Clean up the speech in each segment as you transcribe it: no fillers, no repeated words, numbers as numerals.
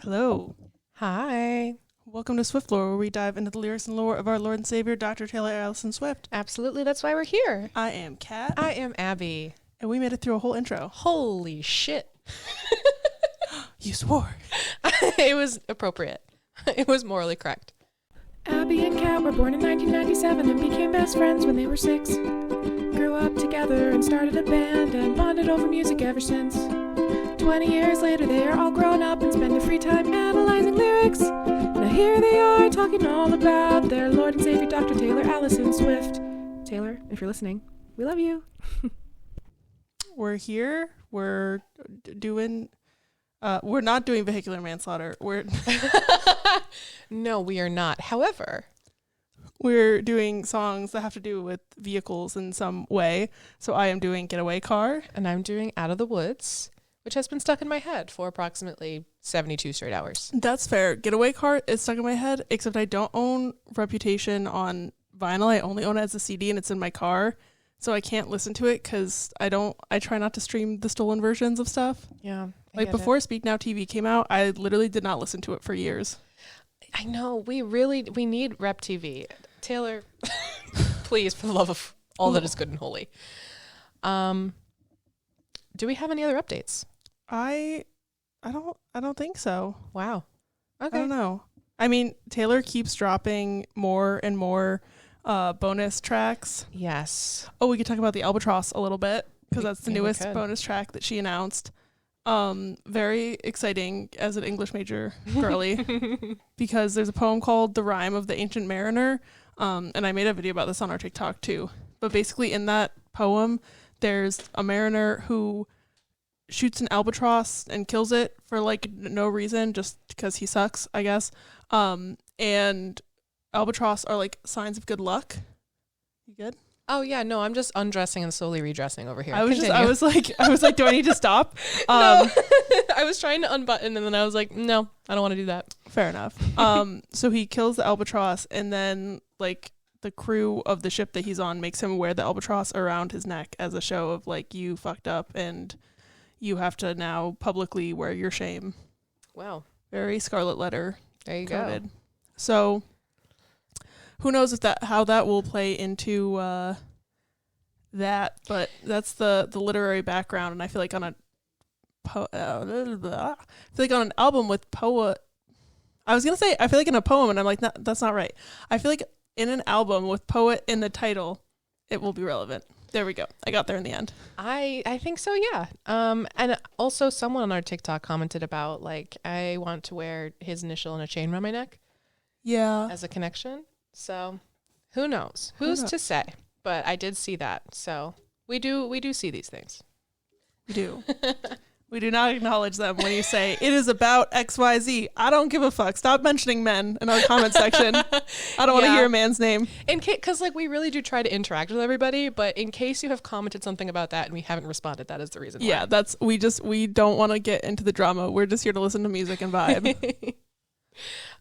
Hello. Hi. Welcome to Swift Lore, where we dive into the lyrics and lore of our Lord and Savior, Dr. Taylor Allison Swift. Absolutely, that's why we're here. I am Kat. I am Abby. And we made it through a whole intro. Holy shit. You swore. It was appropriate. It was morally correct. Abby and Kat were born in 1997 and became best friends when they were 6. Grew up together and started a band and bonded over music ever since. 20 years later, they are all grown up and spend their free time analyzing lyrics. Now here they are talking all about their Lord and Savior, Dr. Taylor Allison Swift. Taylor, if you're listening, we love you. We're here. We're doing... we're not doing vehicular manslaughter. No, we are not. However, We're doing songs that have to do with vehicles in some way. So I am doing Getaway Car. and I'm doing Out of the Woods, which has been stuck in my head for approximately 72 straight hours. That's fair. Getaway Car is stuck in my head, except I don't own Reputation on vinyl. I only own it as a CD, and it's in my car. So I can't listen to it because I try not to stream the stolen versions of stuff. Yeah. Like before Speak Now TV came out, I literally did not listen to it for years. I know. We need Rep TV. Taylor, please, for the love of all that is good and holy. Do we have any other updates? I don't think so. Wow. Okay. I don't know. I mean, Taylor keeps dropping more and more bonus tracks. Yes. Oh, we could talk about the Albatross a little bit because that's the Yeah, we newest could. bonus track that she announced. Very exciting as an English major girly because there's a poem called The Rime of the Ancient Mariner. And I made a video about this on our TikTok too. But basically in that poem, there's a mariner who shoots an albatross and kills it for like no reason, just because he sucks, I guess. And albatross are like signs of good luck. You good? Oh yeah, no, I'm just undressing and slowly redressing over here. I was Continue. like, do I need to stop? No. I was trying to unbutton and then I was like, no, I don't want to do that. Fair enough. So he kills the albatross, and then like the crew of the ship that he's on makes him wear the albatross around his neck as a show of like, you fucked up and you have to now publicly wear your shame. Wow. Very Scarlet Letter There you coded. go. So who knows how that will play into that, but that's the literary background, and I feel like on a I feel like on an album with poet, I was gonna say I feel like in a poem, and I'm like, that's not right. I feel like in an album with poet in the title, it will be relevant. There we go. I got there in the end. I think so, yeah. And also someone on our TikTok commented about like, I want to wear his initial in a chain around my neck Yeah. as a connection. So who knows? Who's to say? But I did see that. So we do see these things. We do. We do not acknowledge them when you say it is about XYZ. I don't give a fuck. Stop mentioning men in our comment section. I don't want to hear a man's name. In case, because like we really do try to interact with everybody, but in case you have commented something about that and we haven't responded, that is the reason why. Yeah, we don't want to get into the drama. We're just here to listen to music and vibe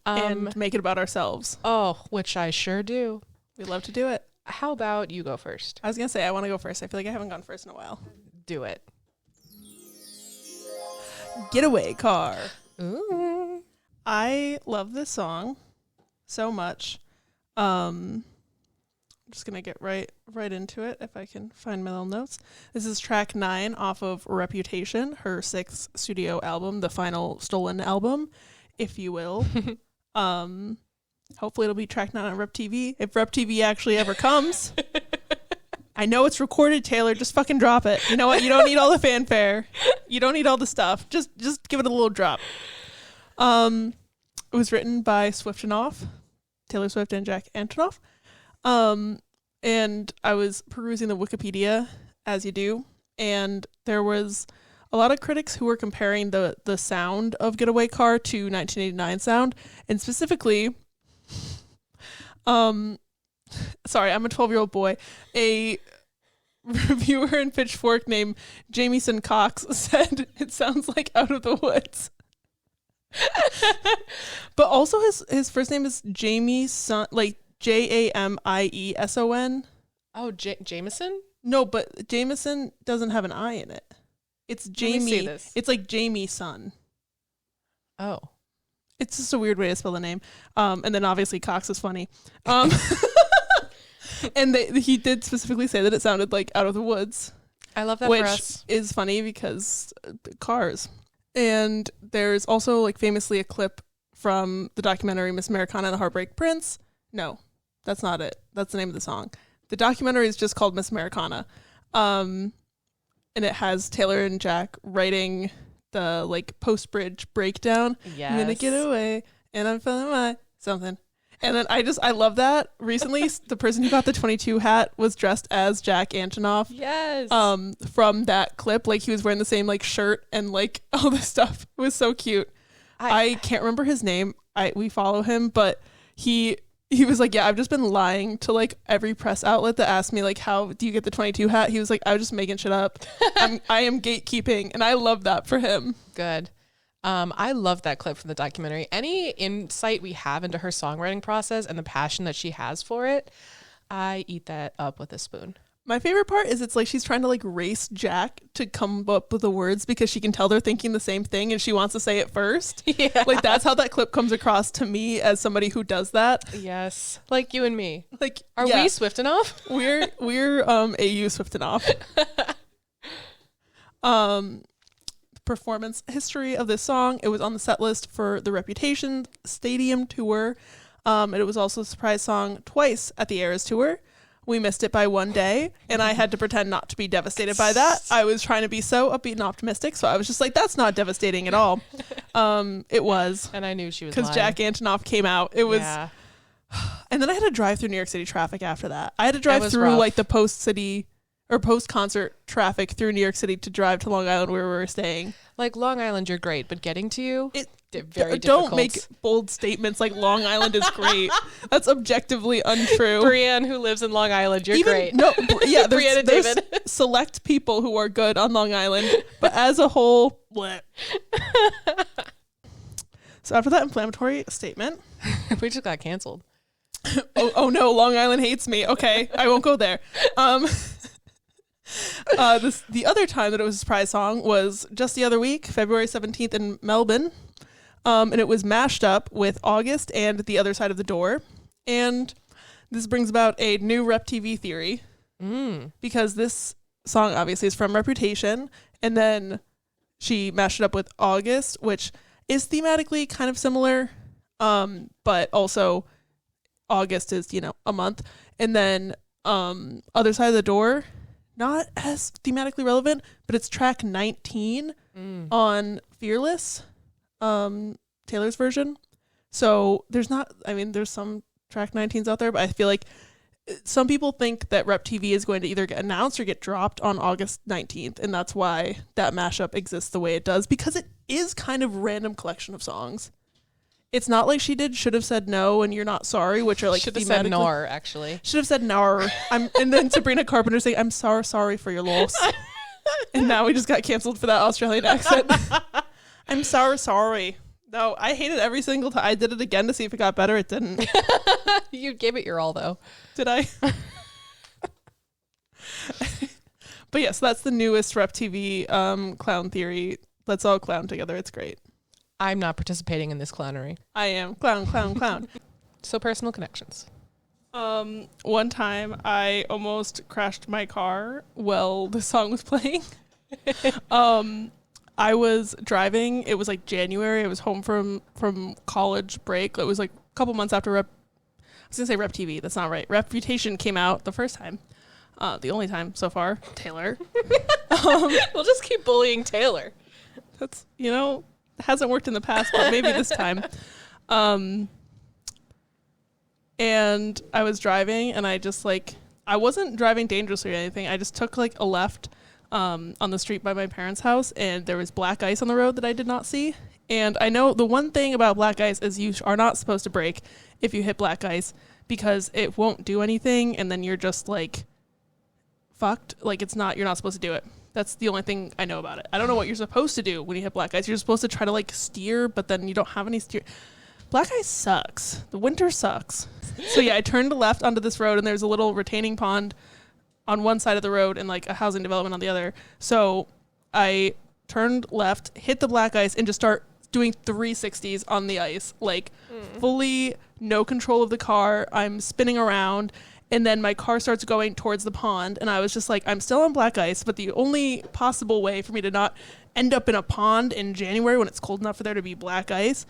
and make it about ourselves. Oh, which I sure do. We love to do it. How about you go first? I was going to say, I want to go first. I feel like I haven't gone first in a while. Do it. Getaway Car. Ooh. I love this song so much. I'm just going to get right into it if I can find my little notes. This is track 9 off of Reputation, her 6th studio album, the final stolen album, if you will. Hopefully it'll be track 9 on Rep TV, if Rep TV actually ever comes. I know it's recorded, Taylor. Just fucking drop it. You know what? You don't need all the fanfare. You don't need all the stuff. Just give it a little drop. It was written by Swiftenoff, Taylor Swift and Jack Antonoff. And I was perusing the Wikipedia, as you do, and there was a lot of critics who were comparing the sound of Getaway Car to 1989 sound, and specifically, sorry, I'm a 12-year-old boy. A reviewer in Pitchfork named Jamieson Cox said it sounds like Out of the Woods. But also his first name is Jamieson, like Jamieson. Oh, Jameson? No, but Jameson doesn't have an I in it. It's Jamie. Let me see this. It's like Jamieson. Oh. It's just a weird way to spell the name. And then obviously Cox is funny. And he did specifically say that it sounded like Out of the Woods. I love that which for us. is funny because cars. And there's also like famously a clip from the documentary Miss Americana and the Heartbreak Prince. No, that's not it. That's the name of the song. The documentary is just called Miss Americana. And it has Taylor and Jack writing the like post-bridge breakdown. Yes. I'm gonna get away and I'm feeling my something. And then I love that. Recently, the person who got the 22 hat was dressed as Jack Antonoff. Yes. From that clip, like he was wearing the same like shirt and like all this stuff. It was so cute. I can't remember his name. We follow him, but he was like, yeah, I've just been lying to like every press outlet that asked me like, how do you get the 22 hat? He was like, I was just making shit up. I am gatekeeping, and I love that for him. Good. I love that clip from the documentary. Any insight we have into her songwriting process and the passion that she has for it, I eat that up with a spoon. My favorite part is it's like she's trying to like race Jack to come up with the words because she can tell they're thinking the same thing and she wants to say it first. Yeah. Like that's how that clip comes across to me as somebody who does that. Yes. Like you and me. Like are we Swift enough? We're AU Swift enough. Performance history of this song. It was on the set list for the Reputation Stadium tour. And it was also a surprise song twice at the Eras tour. We missed it by one day, and I had to pretend not to be devastated by that. I was trying to be so upbeat and optimistic, so I was just like, that's not devastating at all. It was. And I knew she was because Jack Antonoff came out. It was. Yeah. And then I had to drive through New York City traffic after that. I had to drive through rough. like the post-concert traffic through New York City to drive to Long Island where we were staying. Like Long Island, you're great, but getting to you, very difficult. Don't make bold statements like Long Island is great. That's objectively untrue. Brienne, who lives in Long Island, you're great. No, yeah, Brienne there's David. select people who are good on Long Island, but as a whole, bleh. So after that inflammatory statement, we just got canceled. oh no, Long Island hates me. Okay, I won't go there. The other time that it was a surprise song was just the other week, February 17th in Melbourne. And it was mashed up with August and The Other Side of the Door. And this brings about a new Rep TV theory. Because this song obviously is from Reputation. And then she mashed it up with August, which is thematically kind of similar. But also August is, a month. And then Other Side of the Door, not as thematically relevant, but it's track 19 on Fearless, Taylor's version. So there's some track 19s out there, but I feel like some people think that Rep TV is going to either get announced or get dropped on August 19th. And that's why that mashup exists the way it does, because it is kind of a random collection of songs. It's not like she should have said no and you're not sorry, which are like should have said nor, actually. Should have said nor. And then Sabrina Carpenter saying, I'm sorry for your loss. And now we just got canceled for that Australian accent. I'm sorry. No, I hated every single time. I did it again to see if it got better. It didn't. You gave it your all, though. Did I? But yes, that's the newest Rep TV clown theory. Let's all clown together. It's great. I'm not participating in this clownery. I am. Clown. So personal connections. One time I almost crashed my car while the song was playing. I was driving. It was like January. I was home from college break. It was like a couple months after I was going to say Rep TV. That's not right. Reputation came out the first time. The only time so far. Taylor. We'll just keep bullying Taylor. That's, hasn't worked in the past, but maybe this time. And I was driving, and I just I wasn't driving dangerously or anything. I just took a left on the street by my parents' house, and there was black ice on the road that I did not see. And I know the one thing about black ice is you are not supposed to brake if you hit black ice, because it won't do anything, and then you're just fucked. You're not supposed to do it. That's the only thing I know about it. I don't know what you're supposed to do when you hit black ice. You're supposed to try to steer, but then you don't have any steer. Black ice sucks. The winter sucks. So yeah, I turned left onto this road, and there's a little retaining pond on one side of the road and a housing development on the other. So I turned left, hit the black ice, and just doing 360s on the ice, like fully no control of the car. I'm spinning around, and then my car starts going towards the pond, and I was just like, I'm still on black ice, but the only possible way for me to not end up in a pond in January when it's cold enough for there to be black ice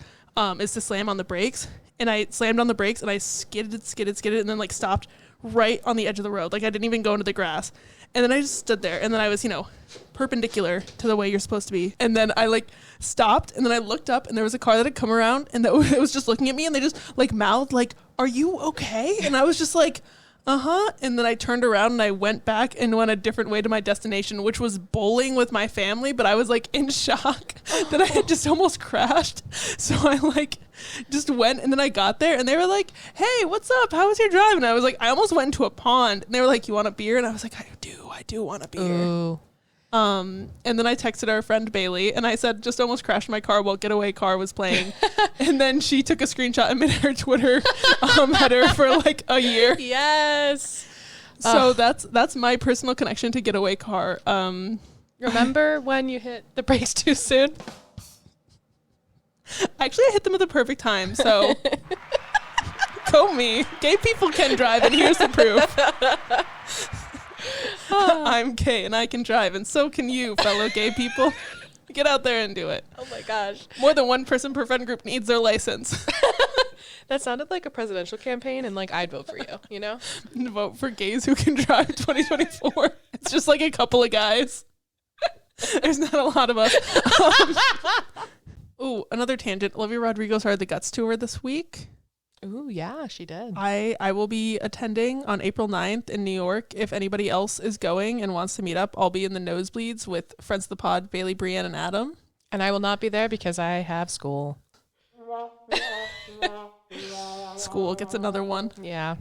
is to slam on the brakes. And I slammed on the brakes, and I skidded, and then like stopped right on the edge of the road. Like I didn't even go into the grass. And then I just stood there, and then I was, perpendicular to the way you're supposed to be. And then I like stopped, and then I looked up, and there was a car that had come around, and that was just looking at me, and they just like mouthed like, "Are you okay?" And I was just like, uh-huh. And then I turned around and I went back and went a different way to my destination, which was bowling with my family. But I was like in shock that I had just almost crashed. So I like just went, and then I got there and they were like, "Hey, what's up? How was your drive?" And I was like, I almost went into a pond, and they were like, "You want a beer?" And I was like, I do want a beer. Ooh. And then I texted our friend Bailey, and I said, just almost crashed my car while Getaway Car was playing. And then she took a screenshot and made her Twitter header for like a year. Yes. So that's my personal connection to Getaway Car. Remember when you hit the brakes too soon? Actually, I hit them at the perfect time. So go me. Gay people can drive, and here's the proof. I'm gay and I can drive, and so can you, fellow gay people. Get out there and do it. Oh my gosh. More than one person per friend group needs their license. That sounded like a presidential campaign, and like I'd vote for you, you know? Vote for gays who can drive 2024. It's just like a couple of guys. There's not a lot of us. Ooh, another tangent. Olivia Rodrigo started the Guts tour this week. Ooh, yeah, she did. I will be attending on April 9th in New York. If anybody else is going and wants to meet up, I'll be in the nosebleeds with friends of the pod, Bailey, Brienne, and Adam. And I will not be there because I have school. School gets another one. Yeah.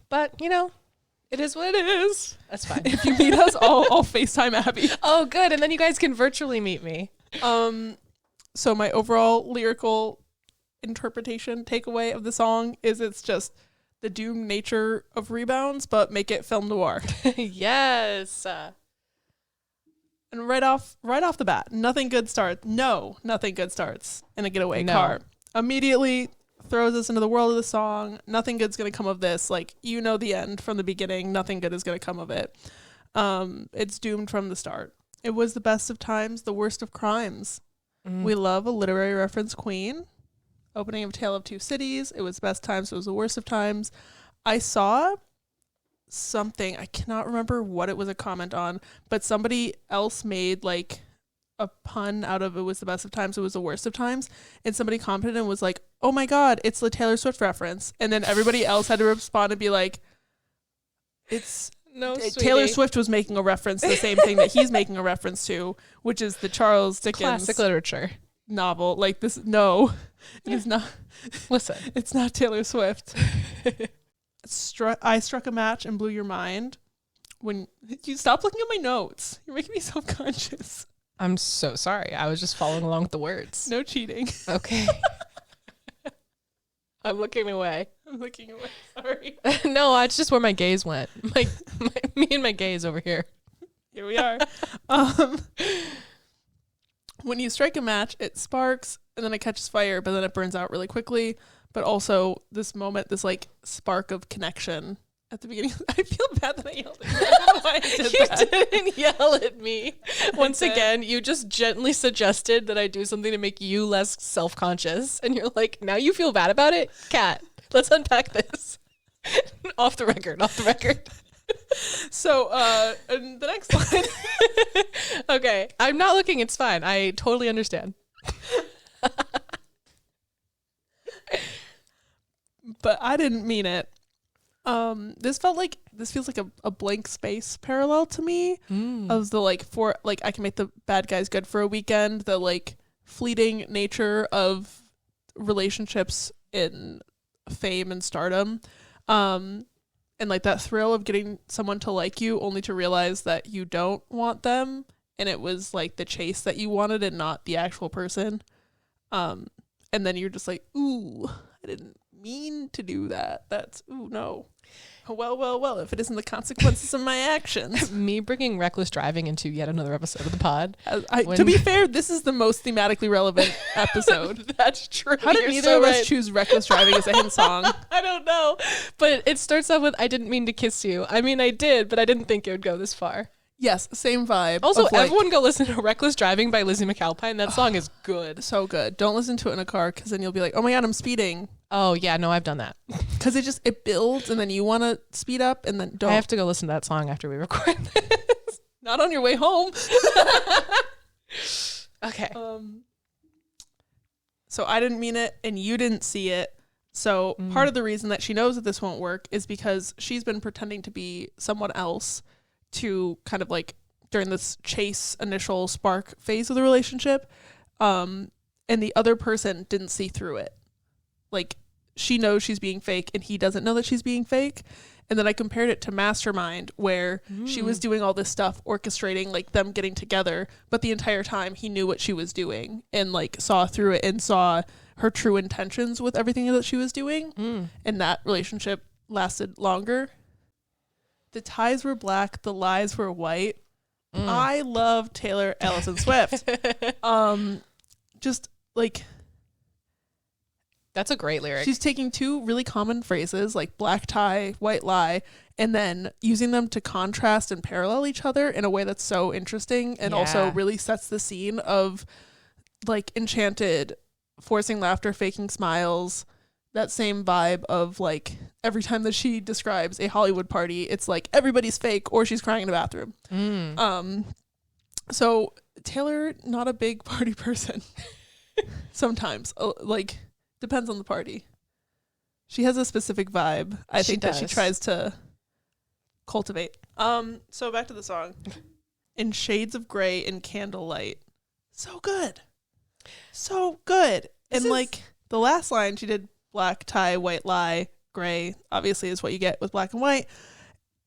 But, it is what it is. That's fine. If you meet us, I'll FaceTime Abby. Oh, good. And then you guys can virtually meet me. So my overall lyrical interpretation takeaway of the song is it's just the doomed nature of rebounds, but make it film noir. Yes. And right off the bat, nothing good starts in a Getaway Car. Immediately throws us into the world of the song. Nothing good's gonna come of this. Like, the end from the beginning. Nothing good is gonna come of it. It's doomed from the start. It was the best of times, the worst of crimes. We love a literary reference queen. Opening of Tale of Two Cities. It was best times. It was the worst of times. I saw something. I cannot remember what it was a comment on, but somebody else made like a pun out of it was the best of times. It was the worst of times. And somebody commented and was like, "Oh my God, it's the Taylor Swift reference." And then everybody else had to respond and be like, "It's no, Taylor Swift was making a reference to the same thing that he's making a reference to, which is the Charles Dickens classic literature novel." Like this, no. It is not. Listen, it's not Taylor Swift. I struck a match and blew your mind. When you stop looking at my notes, you're making me self-conscious. I'm so sorry. I was just following along with the words. No cheating. Okay. I'm looking away. Sorry. No, it's just where my gaze went. Me and my gaze over here. Here we are. When you strike a match, it sparks and then it catches fire, but then it burns out really quickly. But also this moment, this like spark of connection at the beginning. I feel bad that I yelled at you. I don't know why I did that. You didn't yell at me. Once again, you just gently suggested that I do something to make you less self-conscious. And you're like, now you feel bad about it? Kat, let's unpack this. Off the record. So, and the next line. Okay, I'm not looking. It's fine. I totally understand. But I didn't mean it. This feels like a blank space parallel to me of the I can make the bad guys good for a weekend, the like fleeting nature of relationships in fame and stardom. And like that thrill of getting someone to like you only to realize that you don't want them. And it was like the chase that you wanted and not the actual person. And then you're just like, ooh, I didn't mean to do that. That's, ooh, no. Well, if it isn't the consequences of my actions. Me bringing reckless driving into yet another episode of the pod. To be fair, this is the most thematically relevant episode. That's true. How did neither of us choose reckless driving as a hint song? I don't know. But it starts off with, I didn't mean to kiss you. I mean, I did, but I didn't think it would go this far. Yes, same vibe. Also, everyone go listen to Reckless Driving by Lizzie McAlpine. That song is good. So good. Don't listen to it in a car because then you'll be like, oh my God, I'm speeding. Oh, yeah. No, I've done that. Because it builds and then you want to speed up and then don't. I have to go listen to that song after we record this. Not on your way home. Okay. So I didn't mean it and you didn't see it. So part of the reason that she knows that this won't work is because she's been pretending to be someone else to kind of like during this chase initial spark phase of the relationship. And the other person didn't see through it. Like she knows she's being fake and he doesn't know that she's being fake. And then I compared it to Mastermind where she was doing all this stuff, orchestrating like them getting together. But the entire time he knew what she was doing and like saw through it and saw her true intentions with everything that she was doing. And that relationship lasted longer. The ties were black. The lies were white. I love Taylor Allison Swift. Just like... That's a great lyric. She's taking two really common phrases like black tie, white lie, and then using them to contrast and parallel each other in a way that's so interesting and also really sets the scene of like Enchanted, forcing laughter, faking smiles, that same vibe of like every time that she describes a Hollywood party, it's like everybody's fake or she's crying in the bathroom. So Taylor, not a big party person. Sometimes, like... Depends on the party. She has a specific vibe. I think that she tries to cultivate. So back to the song. In shades of gray in candlelight. So good. So good. And like the last line she did black tie, white lie, gray obviously is what you get with black and white.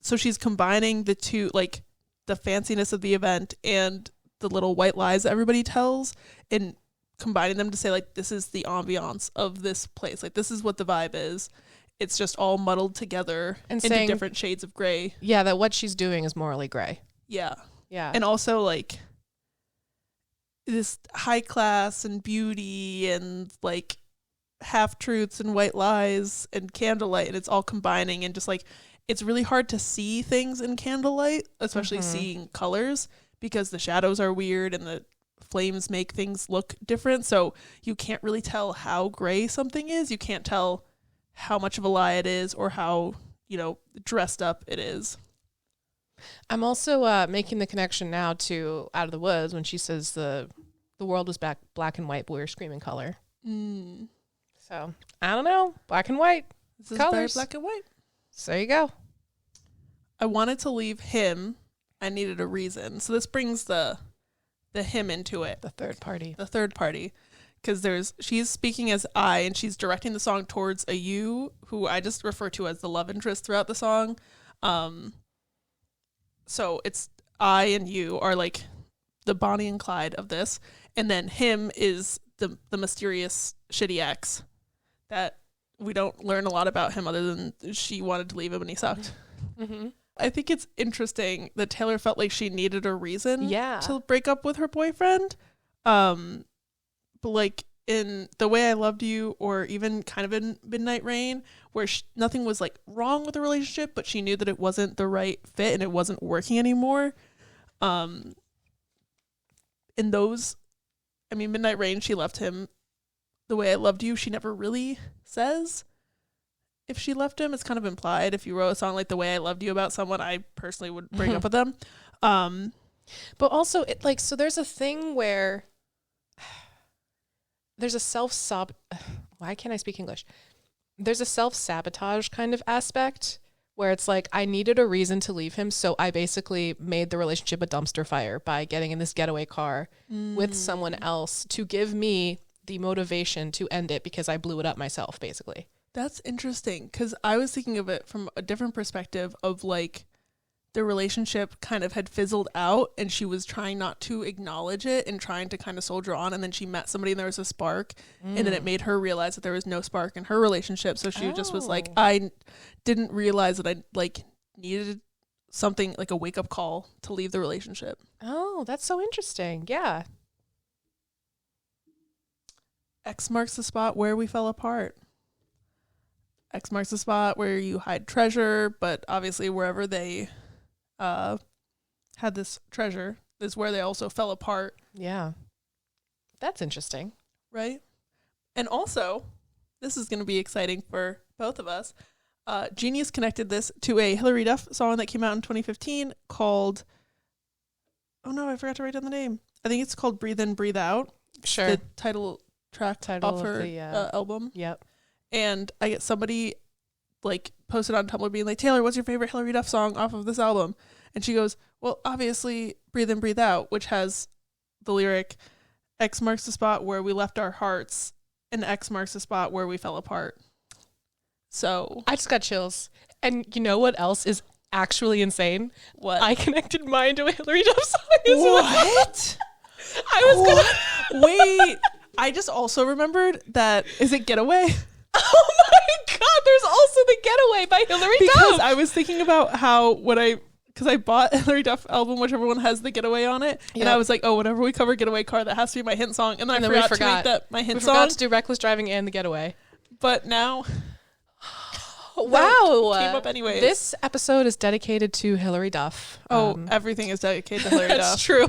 So she's combining the two, like the fanciness of the event and the little white lies that everybody tells and combining them to say like this is the ambiance of this place, like this is what the vibe is. It's just all muddled together and into different shades of gray. Yeah, that what she's doing is morally gray. Yeah And also like this high class and beauty and like half truths and white lies and candlelight, and it's all combining and just like it's really hard to see things in candlelight, especially seeing colors, because the shadows are weird and the flames make things look different, so you can't really tell how gray something is. You can't tell how much of a lie it is or how, dressed up it is. I'm also making the connection now to Out of the Woods when she says the world was black and white, but we were screaming color. So I don't know, black and white. This is colors. very black and white. So there you go. I wanted to leave him. I needed a reason. So this brings the him into it. The third party. Because she's speaking as I, and she's directing the song towards a you, who I just refer to as the love interest throughout the song. So it's I and you are like the Bonnie and Clyde of this, and then him is the mysterious shitty ex that we don't learn a lot about him other than she wanted to leave him and he sucked. I think it's interesting that Taylor felt like she needed a reason to break up with her boyfriend. But like in The Way I Loved You, or even kind of in Midnight Rain, where nothing was like wrong with the relationship, but she knew that it wasn't the right fit and it wasn't working anymore. In those, Midnight Rain, she left him. The Way I Loved You, she never really says if she left him. It's kind of implied. If you wrote a song like The Way I Loved You about someone, I personally would break up with them. But also, so there's a thing where there's a why can't I speak English? There's a self-sabotage kind of aspect where it's like, I needed a reason to leave him, so I basically made the relationship a dumpster fire by getting in this getaway car with someone else to give me the motivation to end it because I blew it up myself, basically. That's interesting, because I was thinking of it from a different perspective of like the relationship kind of had fizzled out and she was trying not to acknowledge it and trying to kind of soldier on, and then she met somebody and there was a spark, and then it made her realize that there was no spark in her relationship. So she just was like, I didn't realize that I like needed something like a wake-up call to leave the relationship. Oh, that's so interesting. Yeah. X marks the spot where we fell apart. X marks the spot where you hide treasure, but obviously wherever they had this treasure is where they also fell apart. Yeah. That's interesting. Right? And also, this is going to be exciting for both of us. Genius connected this to a Hilary Duff song that came out in 2015 called, oh no, I forgot to write down the name. I think it's called Breathe In, Breathe Out. Sure. The title off her album. Yep. And I get somebody like posted on Tumblr being like, Taylor, what's your favorite Hilary Duff song off of this album? And she goes, well, obviously Breathe In, Breathe Out, which has the lyric, X marks the spot where we left our hearts, and X marks the spot where we fell apart. So I just got chills. And you know what else is actually insane? What? I connected mine to a Hilary Duff song as well. What? I was gonna wait. I just also remembered that, is it Getaway? Oh my god, there's also the Getaway by Hilary Because Duff. I was thinking about how because I bought a Hilary Duff album, whichever one has the Getaway on it, and I was like, oh, whenever we cover Getaway Car, that has to be my hint song, and then I forgot to make that my hint song. We forgot to do Reckless Driving and the Getaway. But now, wow, came up anyways. This episode is dedicated to Hilary Duff. Oh, everything is dedicated to Hilary Duff. That's true.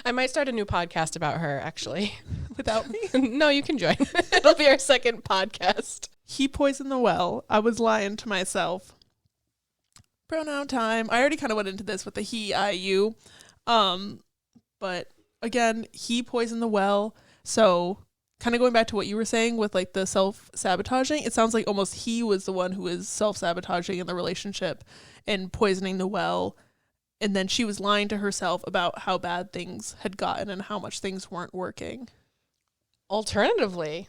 I might start a new podcast about her, actually. Without me? No, you can join. It'll be our second podcast. He poisoned the well. I was lying to myself. Pronoun time. I already kind of went into this with the he, I, you. But again, he poisoned the well. So kind of going back to what you were saying with like the self-sabotaging, it sounds like almost he was the one who is self-sabotaging in the relationship and poisoning the well. And then she was lying to herself about how bad things had gotten and how much things weren't working. Alternatively,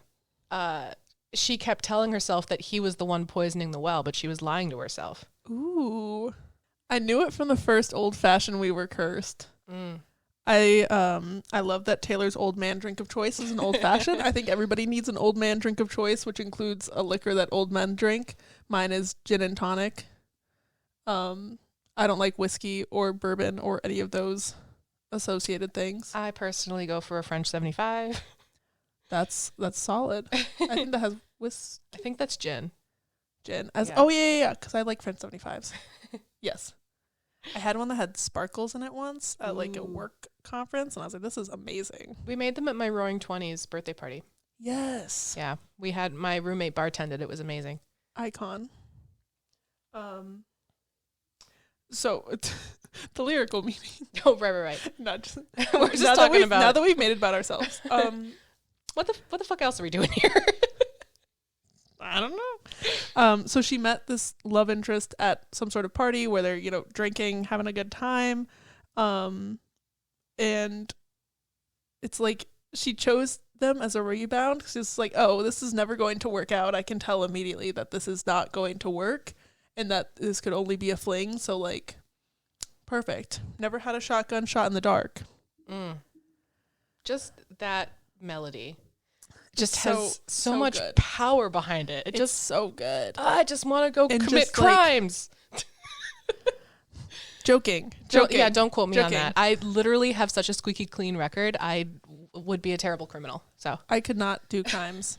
she kept telling herself that he was the one poisoning the well, but she was lying to herself. Ooh. I knew it from the first Old Fashioned We Were Cursed. I love that Taylor's old man drink of choice is an old fashioned. I think everybody needs an old man drink of choice, which includes a liquor that old men drink. Mine is gin and tonic. I don't like whiskey or bourbon or any of those associated things. I personally go for a French 75. That's solid. I think that has I think that's gin. Oh yeah, because I like French 75s. Yes. I had one that had sparkles in it once at like a work conference, and I was like, this is amazing. We made them at my Roaring 20s birthday party. Yes. Yeah. We had my roommate bartended. It was amazing. Icon. So the lyrical meaning. Oh, right. Not just We're just talking about now that we've made it about ourselves. What the fuck else are we doing here? I don't know. So she met this love interest at some sort of party where they're, drinking, having a good time. And it's like she chose them as a rebound. She's like, oh, this is never going to work out. I can tell immediately that this is not going to work and that this could only be a fling. So like, perfect. Never had a shotgun shot in the dark. Just that melody just It's has so much good. power behind it. It's just so good. I just want to go And commit just, like, crimes. Joking. Yeah, don't quote me on Joking. that. I literally have such a squeaky clean record. I would be a terrible criminal. So I could not do crimes,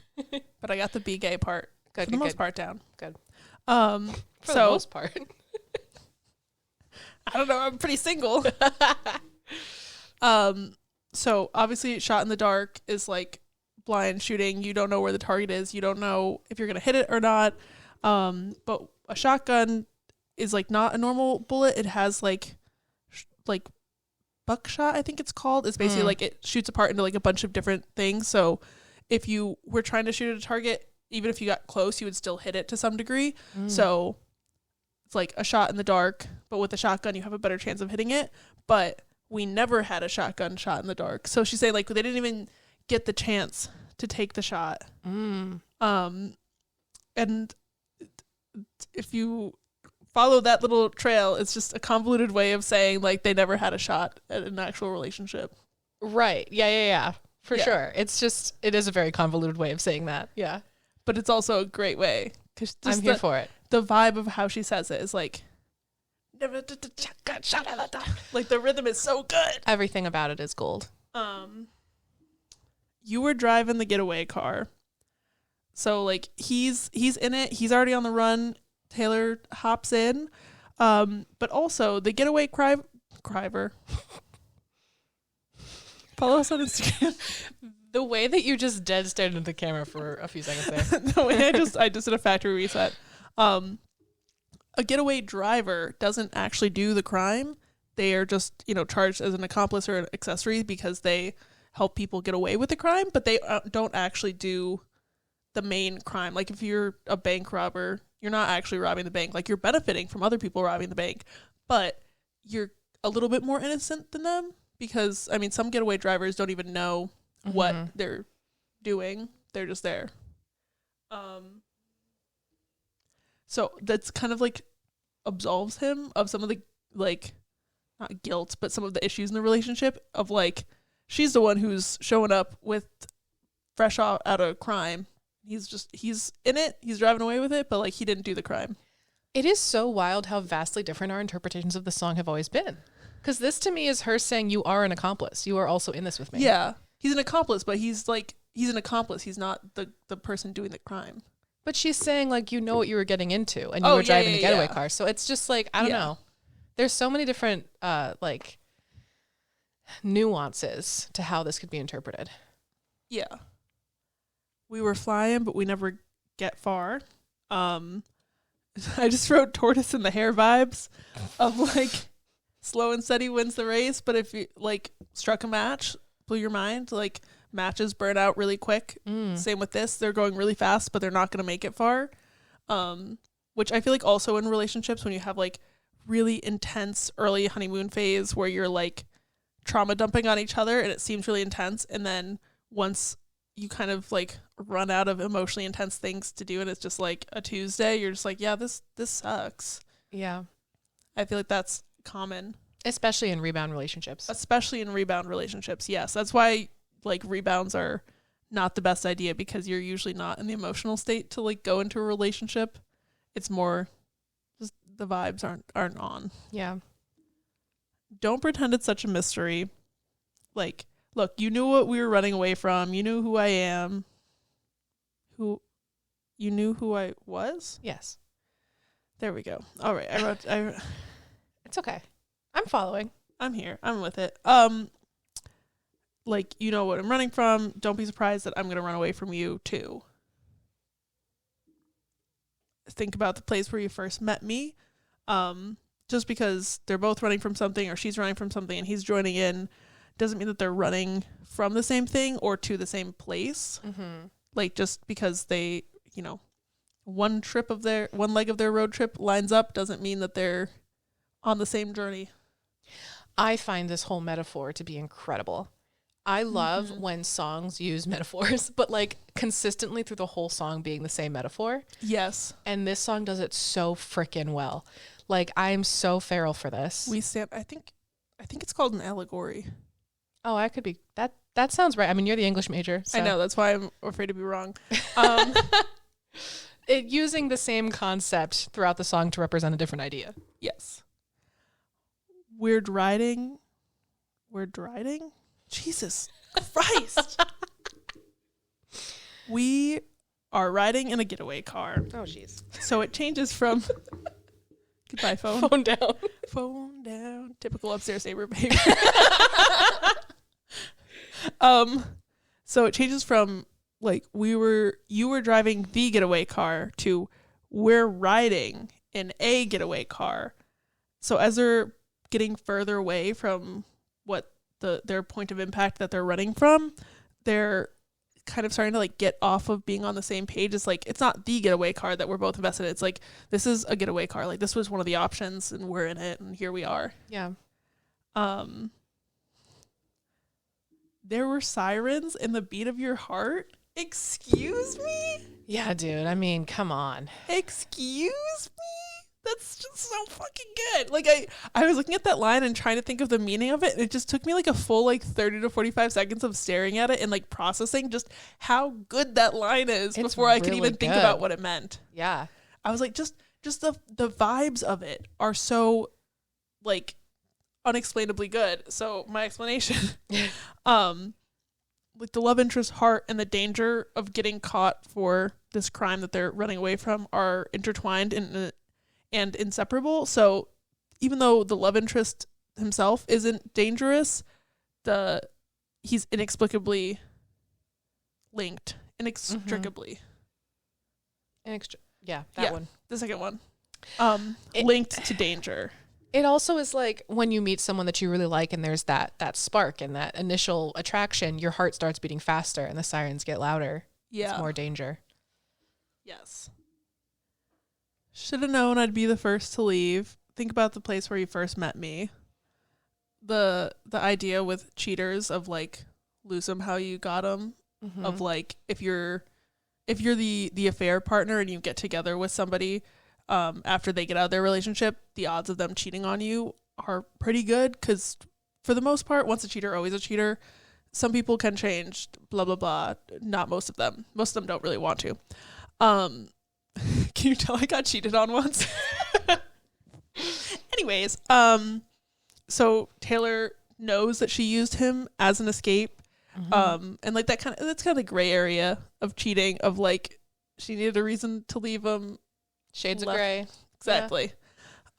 but I got the be gay part for the most part down. Good. For For the most part. I don't know. I'm pretty single. So obviously shot in the dark is like blind shooting. You don't know where the target is. You don't know if you're going to hit it or not. But a shotgun is like not a normal bullet. It has like buckshot, I think it's called. It's basically like it shoots apart into like a bunch of different things. So if you were trying to shoot at a target, even if you got close, you would still hit it to some degree. So it's like a shot in the dark, but with a shotgun, you have a better chance of hitting it. But we never had a shotgun shot in the dark. So she's saying like they didn't even get the chance to take the shot. And if you follow that little trail. It's just a convoluted way of saying like they never had a shot at an actual relationship. Right. Yeah. For sure. It is a very convoluted way of saying that. Yeah. But it's also a great way. 'Cause I'm here for it. The vibe of how she says it is like the rhythm is so good. Everything about it is gold. You were driving the getaway car. So like he's in it. He's already on the run. Taylor hops in. But also the getaway criver. Follow us on Instagram. The way that you just dead stared into the camera for a few seconds there. The way I just did a factory reset. A getaway driver doesn't actually do the crime. They are just, charged as an accomplice or an accessory because they help people get away with the crime, but they don't actually do the main crime. Like if you're a bank robber, you're not actually robbing the bank. Like you're benefiting from other people robbing the bank, but you're a little bit more innocent than them because, some getaway drivers don't even know what they're doing. They're just there. So that's kind of like absolves him of some of the like not guilt, but some of the issues in the relationship of like she's the one who's showing up with fresh out of crime. He's in it, he's driving away with it, but like he didn't do the crime. It is so wild how vastly different our interpretations of the song have always been. Because this to me is her saying you are an accomplice. You are also in this with me. Yeah. He's an accomplice, but he's an accomplice. He's not the person doing the crime. But she's saying, like, you know what you were getting into, and you were driving the getaway car. So it's just, like, I don't know. There's so many different, nuances to how this could be interpreted. Yeah. We were flying, but we never get far. I just wrote tortoise in the hair vibes of, like, slow and steady wins the race, but if you, like, struck a match, blew your mind, like... matches burn out really quick. Same with this. They're going really fast, but they're not going to make it far. Which I feel like also in relationships when you have like really intense early honeymoon phase where you're like trauma dumping on each other and it seems really intense. And then once you kind of like run out of emotionally intense things to do and it's just like a Tuesday, you're just like, yeah, this sucks. Yeah. I feel like that's common. Especially in rebound relationships. Yes. That's why like rebounds are not the best idea because you're usually not in the emotional state to like go into a relationship. It's more just the vibes aren't on. Yeah. Don't pretend it's such a mystery. Like, look, you knew what we were running away from. You knew who I am. You knew who I was? Yes. There we go. All right. It's okay. I'm following. I'm here. I'm with it. Like, you know what I'm running from. Don't be surprised that I'm going to run away from you, too. Think about the place where you first met me. Just because they're both running from something or she's running from something and he's joining in doesn't mean that they're running from the same thing or to the same place. Like, just because they, one leg of their road trip lines up doesn't mean that they're on the same journey. I find this whole metaphor to be incredible. I love when songs use metaphors, but like consistently through the whole song being the same metaphor. Yes. And this song does it so freaking well. Like I'm so feral for this. I think it's called an allegory. Oh, I could be that sounds right. I mean, you're the English major. So. I know, that's why I'm afraid to be wrong. Using the same concept throughout the song to represent a different idea. Yes. We're riding. Jesus Christ. We are riding in a getaway car. Oh, jeez. So it changes from... Goodbye, phone. Phone down. Phone down. Typical upstairs neighbor behavior. So it changes from, like, you were driving the getaway car to we're riding in a getaway car. So as they're getting further away from what their point of impact that they're running from, they're kind of starting to like get off of being on the same page. It's like, it's not the getaway car that we're both invested in. It's like, this is a getaway car. Like this was one of the options and we're in it and here we are. Yeah. There were sirens in the beat of your heart. Excuse me? Yeah, dude. I mean, come on. Excuse me? That's just so fucking good. Like I was looking at that line and trying to think of the meaning of it, and it just took me like a full like 30 to 45 seconds of staring at it and like processing just how good that line is before I could even think about what it meant. Yeah. I was like, just the vibes of it are so like unexplainably good. So my explanation, like the love interest heart and the danger of getting caught for this crime that they're running away from are intertwined and inseparable. So even though the love interest himself isn't dangerous, he's inexplicably linked. Inextricably. Yeah, that one. The second one. Linked to danger. It also is like when you meet someone that you really like and there's that spark and that initial attraction, your heart starts beating faster and the sirens get louder. Yeah. It's more danger. Yes. Should have known I'd be the first to leave. Think about the place where you first met me. The idea with cheaters of like lose them how you got them. Mm-hmm. Of like if you're the affair partner and you get together with somebody after they get out of their relationship, the odds of them cheating on you are pretty good because for the most part, once a cheater, always a cheater. Some people can change, blah, blah, blah. Not most of them. Most of them don't really want to. Can you tell I got cheated on once? Anyways, so Taylor knows that she used him as an escape. Mm-hmm. And like that's kind of the gray area of cheating of like she needed a reason to leave him. Shades of gray. Exactly.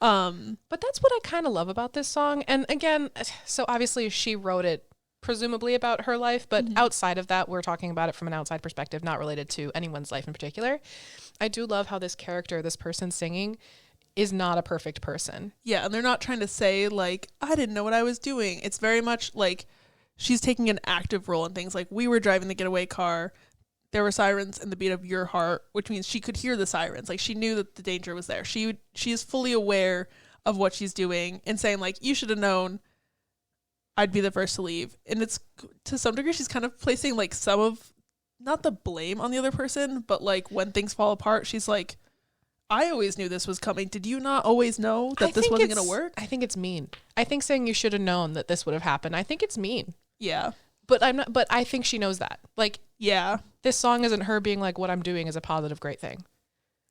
Yeah. But that's what I kind of love about this song. And again, so obviously she wrote it presumably about her life, but outside of that, we're talking about it from an outside perspective, not related to anyone's life in particular. I do love how this person singing is not a perfect person. Yeah, and they're not trying to say like, I didn't know what I was doing. It's very much like she's taking an active role in things like we were driving the getaway car. There were sirens in the beat of your heart, which means she could hear the sirens. Like she knew that the danger was there. She is fully aware of what she's doing and saying like, you should have known I'd be the first to leave. And it's to some degree, she's kind of placing like some of not the blame on the other person, but like when things fall apart, she's like, I always knew this was coming. Did you not always know that this wasn't going to work? I think it's mean. I think saying you should have known that this would have happened. I think it's mean. Yeah. But I think she knows that. Like, yeah. This song isn't her being like, what I'm doing is a positive, great thing.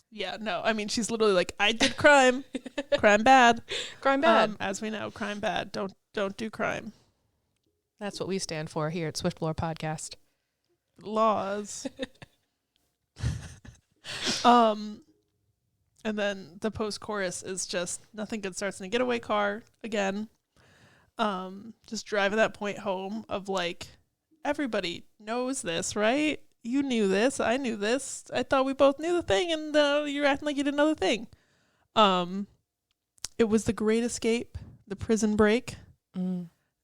Yeah, no. I mean, she's literally like, I did crime. Crime bad. Crime bad. As we know, crime bad. Don't do crime. That's what we stand for here at Swift Lore Podcast. Laws. And then the post-chorus is just nothing good starts in a getaway car again. Just driving that point home of like, everybody knows this, right? You knew this. I knew this. I thought we both knew the thing, and you're acting like you didn't know the thing. It was the great escape, the prison break.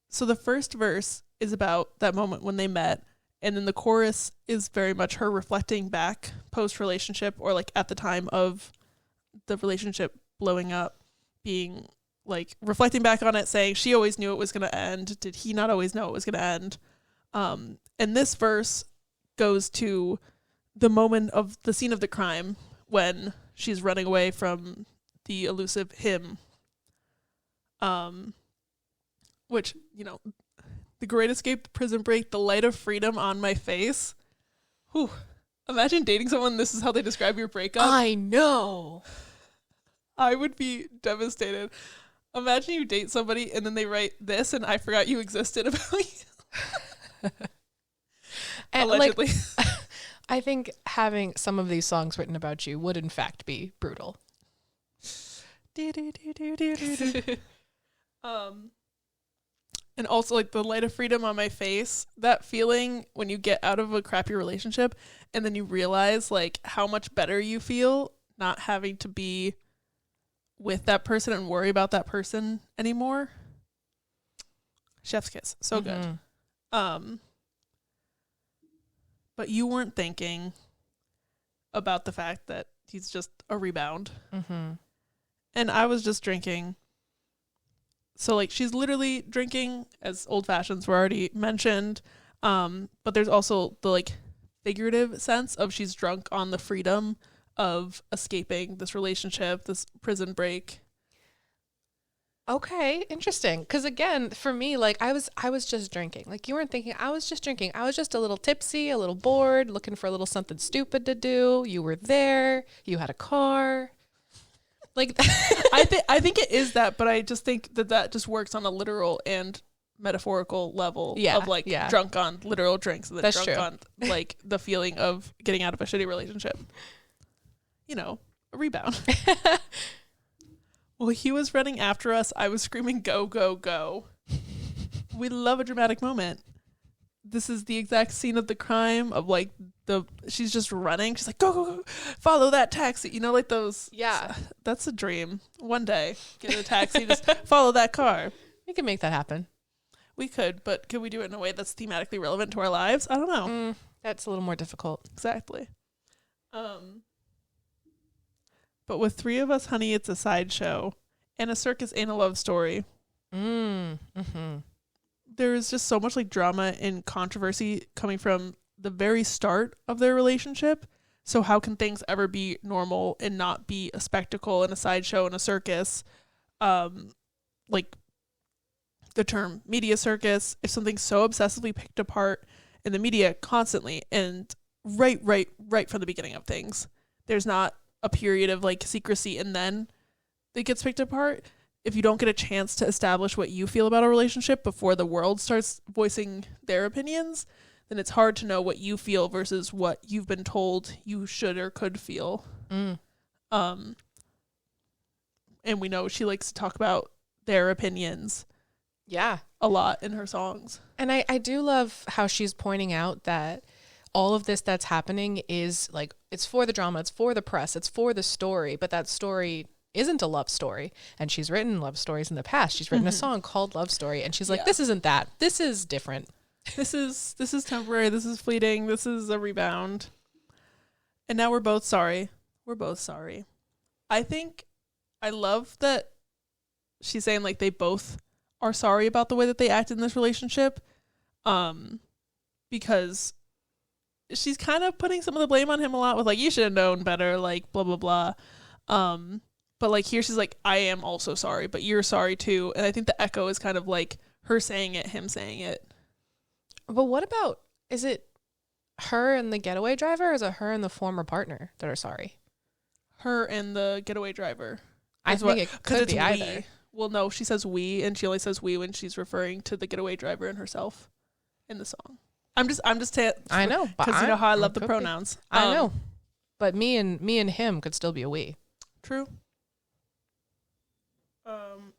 So the first verse is about that moment when they met, and then the chorus is very much her reflecting back post-relationship or like at the time of the relationship blowing up, being like reflecting back on it, saying she always knew it was going to end. Did he not always know it was going to end? And this verse goes to the moment of the scene of the crime when she's running away from the elusive him. Which, you know, the great escape, the prison break, the light of freedom on my face. Whew. Imagine dating someone, this is how they describe your breakup. I know. I would be devastated. Imagine you date somebody and then they write this and I forgot you existed about you. And allegedly. Like, I think having some of these songs written about you would in fact be brutal. And also like the light of freedom on my face, that feeling when you get out of a crappy relationship and then you realize like how much better you feel not having to be with that person and worry about that person anymore. Chef's kiss. So good. But you weren't thinking about the fact that he's just a rebound. And I was just drinking. So like she's literally drinking, as old fashions were already mentioned. But there's also the like figurative sense of she's drunk on the freedom of escaping this relationship, this prison break. Okay, interesting. Because again, for me, like I was just drinking. Like you weren't thinking I was just drinking. I was just a little tipsy, a little bored, looking for a little something stupid to do. You were there. You had a car. Like I think it is that, but I just think that just works on a literal and metaphorical level of like drunk on literal drinks, and then That's drunk true. on like the feeling of getting out of a shitty relationship. You know, a rebound. Well, he was running after us. I was screaming, "Go, go, go." We love a dramatic moment. This is the exact scene of the crime of like she's just running. She's like, "Go, go, go, follow that taxi." You know, like those. Yeah. That's a dream. One day, get in a taxi, just follow that car. We can make that happen. We could, but could we do it in a way that's thematically relevant to our lives? I don't know. That's a little more difficult. Exactly. But with three of us, honey, it's a sideshow, and a circus ain't a love story. Mm-hmm. There is just so much like drama and controversy coming from the very start of their relationship. So how can things ever be normal and not be a spectacle and a sideshow and a circus? Like the term media circus, if something's so obsessively picked apart in the media constantly and right from the beginning of things, there's not a period of like secrecy and then it gets picked apart. If you don't get a chance to establish what you feel about a relationship before the world starts voicing their opinions, then it's hard to know what you feel versus what you've been told you should or could feel. And we know she likes to talk about their opinions a lot in her songs. And I do love how she's pointing out that all of this that's happening is like, it's for the drama, it's for the press, it's for the story, but that story isn't a love story. And she's written love stories in the past. She's written a song called Love Story, and she's like, this isn't that. This is different. This is temporary. This is fleeting. This is a rebound. And now we're both sorry. We're both sorry. I think I love that she's saying like they both are sorry about the way that they act in this relationship. Because she's kind of putting some of the blame on him a lot with like, you should have known better, like blah, blah, blah. But like here she's like, I am also sorry, but you're sorry too. And I think the echo is kind of like her saying it, him saying it. But what about, is it her and the getaway driver, or is it her and the former partner that are sorry? Her and the getaway driver. I think it could be either. We. Well, no, she says we, and she only says we when she's referring to the getaway driver and herself in the song. I'm just I know, because you know how I love the pronouns. I know, but me and him could still be a we. True.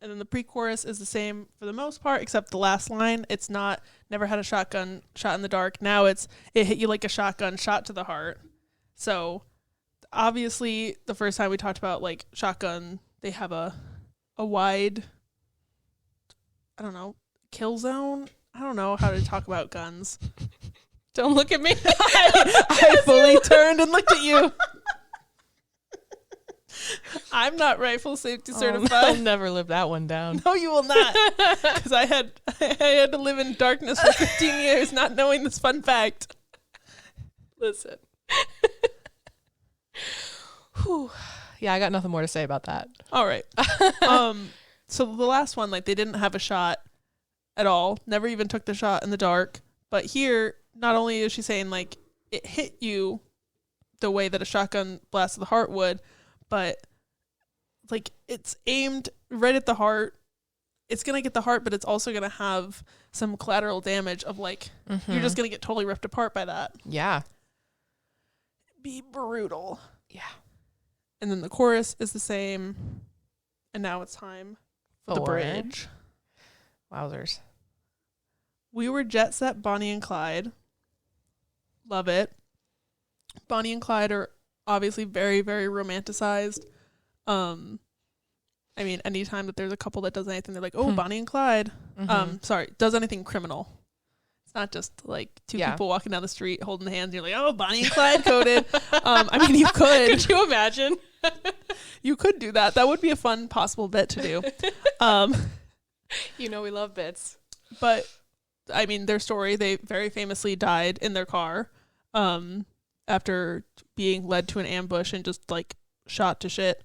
And then the pre-chorus is the same for the most part, except the last line. It's not never had a shotgun shot in the dark. Now it hit you like a shotgun shot to the heart. So obviously the first time we talked about like shotgun, they have a wide, I don't know, kill zone. I don't know how to talk about guns. Don't look at me. I fully turned and looked at you. I'm not rifle safety certified. I'll never live that one down. No, you will not. Because I had to live in darkness for 15 years not knowing this fun fact. Listen. Whew. Yeah, I got nothing more to say about that. All right. So the last one, like they didn't have a shot at all. Never even took the shot in the dark. But here, not only is she saying like it hit you the way that a shotgun blast to the heart would, but like it's aimed right at the heart. It's going to get the heart, but it's also going to have some collateral damage of like, you're just going to get totally ripped apart by that. Yeah. Be brutal. Yeah. And then the chorus is the same. And now it's time for the bridge. Wowzers. We were jet set Bonnie and Clyde. Love it. Bonnie and Clyde are obviously very, very romanticized. I mean, anytime that there's a couple that does anything, they're like, oh, Bonnie and Clyde. Does anything criminal. It's not just like two people walking down the street holding hands and you're like, oh, Bonnie and Clyde coded. I mean, you could. Could you imagine? You could do that. That would be a fun possible bit to do. You know we love bits. But, I mean, their story, they very famously died in their car. And after being led to an ambush and just like shot to shit.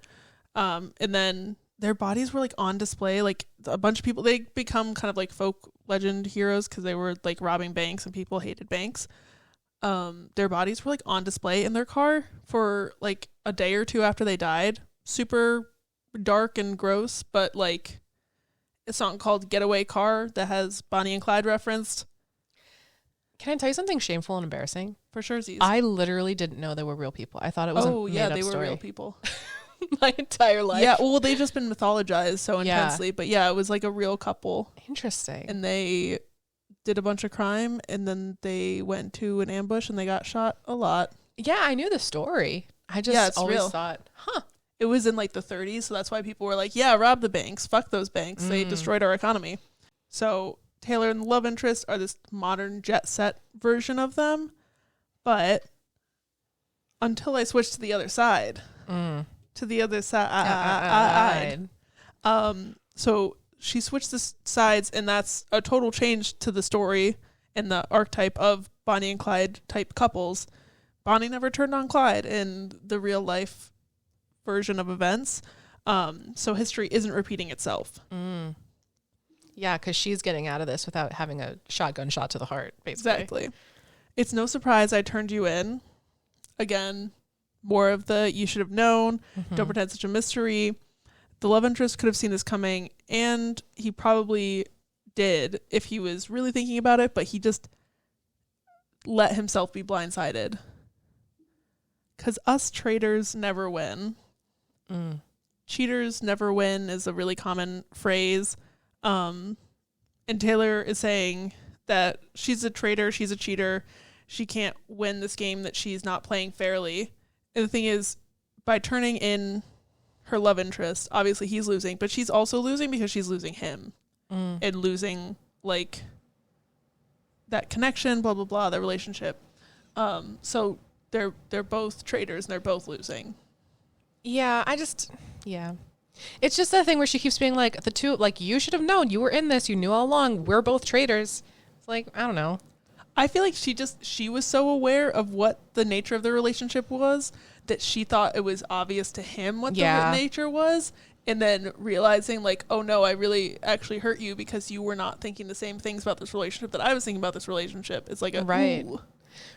And then their bodies were like on display. Like a bunch of people, they become kind of like folk legend heroes because they were like robbing banks and people hated banks. Their bodies were like on display in their car for like a day or two after they died. Super dark and gross, but like a song called Getaway Car that has Bonnie and Clyde referenced. Can I tell you something shameful and embarrassing? For sure, Z's. I literally didn't know they were real people. I thought it was a made-up they were story. real people. My entire life. Yeah, well, they've just been mythologized so Yeah. intensely. But yeah, it was like a real couple. Interesting. And they did a bunch of crime, and then they went to an ambush, and they got shot a lot. Yeah, I knew the story. I just Yeah, it's always real. thought, It was in like the 30s, so that's why people were like, yeah, rob the banks. Fuck those banks. They destroyed our economy. So Taylor and the love interest are this modern jet set version of them. But until I switched to the other side. To the other side. So she switched the sides, and that's a total change to the story and the archetype of Bonnie and Clyde type couples. Bonnie never turned on Clyde in the real life version of events. So history isn't repeating itself. Yeah, because she's getting out of this without having a shotgun shot to the heart, basically. Exactly. It's no surprise I turned you in. Again, more of the you should have known. Don't pretend such a mystery. The love interest could have seen this coming, and he probably did if he was really thinking about it, but he just let himself be blindsided. Because us traitors never win. Cheaters never win is a really common phrase. And Taylor is saying that she's a traitor, she's a cheater. She can't win this game that she's not playing fairly. And the thing is, by turning in her love interest, obviously he's losing, but she's also losing because she's losing him and losing like that connection, blah, blah, blah, that relationship. So they're both traitors and they're both losing. Yeah, it's just that thing where she keeps being like, the two, like, you should have known, you were in this, you knew all along, we're both traitors. It's like, I don't know. I feel like she was so aware of what the nature of the relationship was that she thought it was obvious to him what the nature was. And then realizing like, oh no, I really actually hurt you because you were not thinking the same things about this relationship that I was thinking about this relationship. It's like a, right. Ooh.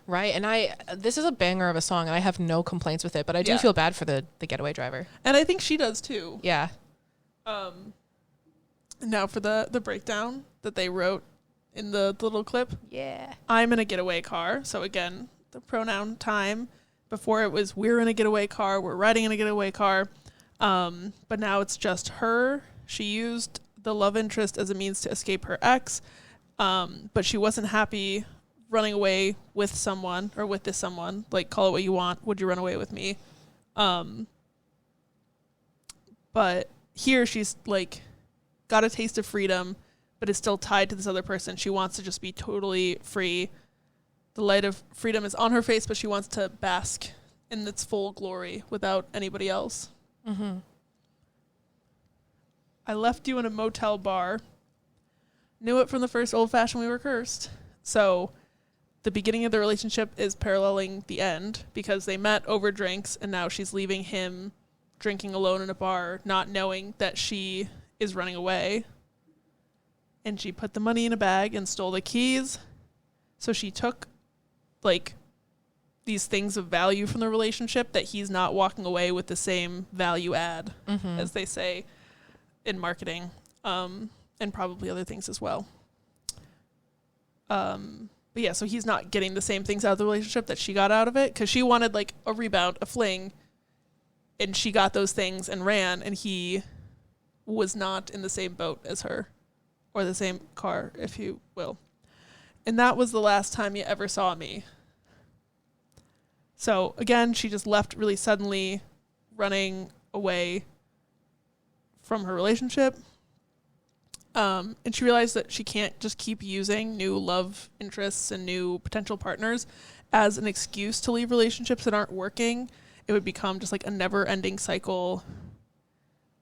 Right. And this is a banger of a song and I have no complaints with it, but I do feel bad for the getaway driver. And I think she does too. Yeah. Now for the breakdown that they wrote in the little clip. Yeah. I'm in a getaway car. So again, the pronoun time. Before it was we're in a getaway car, we're riding in a getaway car. But now it's just her. She used the love interest as a means to escape her ex. But she wasn't happy running away with someone or with this someone. Like, call it what you want. Would you run away with me? But here she's like got a taste of freedom, but is still tied to this other person. She wants to just be totally free. The light of freedom is on her face, but she wants to bask in its full glory without anybody else. I left you in a motel bar. Knew it from the first old fashioned we were cursed. So the beginning of the relationship is paralleling the end because they met over drinks and now she's leaving him drinking alone in a bar, not knowing that she is running away. And she put the money in a bag and stole the keys. So she took like these things of value from the relationship that he's not walking away with the same value add, as they say in marketing, and probably other things as well. But yeah, so he's not getting the same things out of the relationship that she got out of it because she wanted like a rebound, a fling, and she got those things and ran, and he was not in the same boat as her or the same car, if you will. And that was the last time you ever saw me. So again, she just left really suddenly, running away from her relationship. And she realized that she can't just keep using new love interests and new potential partners as an excuse to leave relationships that aren't working. It would become just like a never-ending cycle.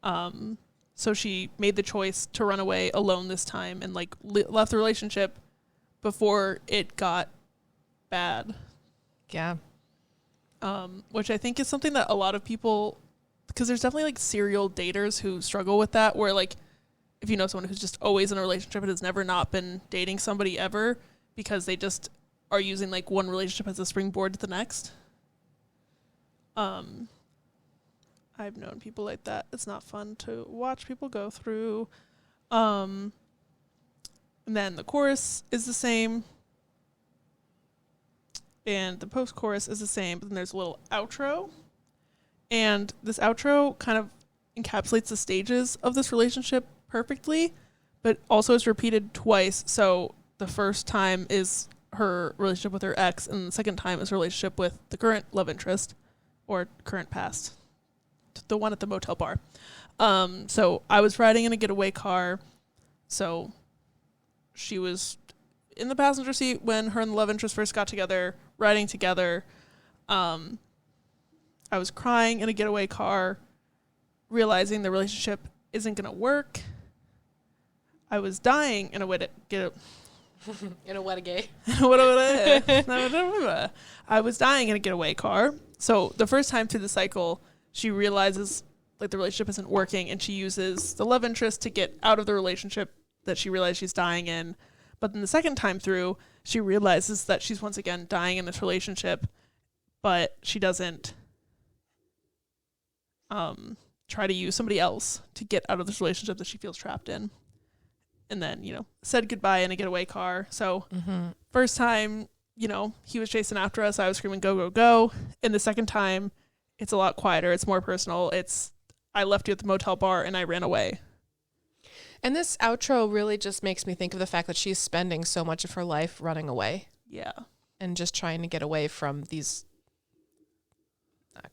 So she made the choice to run away alone this time and like left the relationship before it got bad. Yeah. which I think is something that a lot of people, because there's definitely like serial daters who struggle with that, where like if you know someone who's just always in a relationship and has never not been dating somebody ever because they just are using like one relationship as a springboard to the next. I've known people like that. It's not fun to watch people go through. And then the chorus is the same. And the post-chorus is the same, but then there's a little outro. And this outro kind of encapsulates the stages of this relationship perfectly, but also is repeated twice. So the first time is her relationship with her ex, and the second time is her relationship with the current love interest, or current past, the one at the motel bar. So I was riding in a getaway car, so she was in the passenger seat when her and the love interest first got together, riding together. I was crying in a getaway car, realizing the relationship isn't going to work. I was dying in a way to get In a what a gay. I was dying in a getaway car. So the first time through the cycle, she realizes like the relationship isn't working, and she uses the love interest to get out of the relationship that she realized she's dying in. But then the second time through, she realizes that she's once again dying in this relationship, but she doesn't try to use somebody else to get out of this relationship that she feels trapped in. And then, said goodbye in a getaway car. So first time, he was chasing after us. I was screaming, go, go, go. And the second time, it's a lot quieter. It's more personal. I left you at the motel bar and I ran away. And this outro really just makes me think of the fact that she's spending so much of her life running away. Yeah. And just trying to get away from these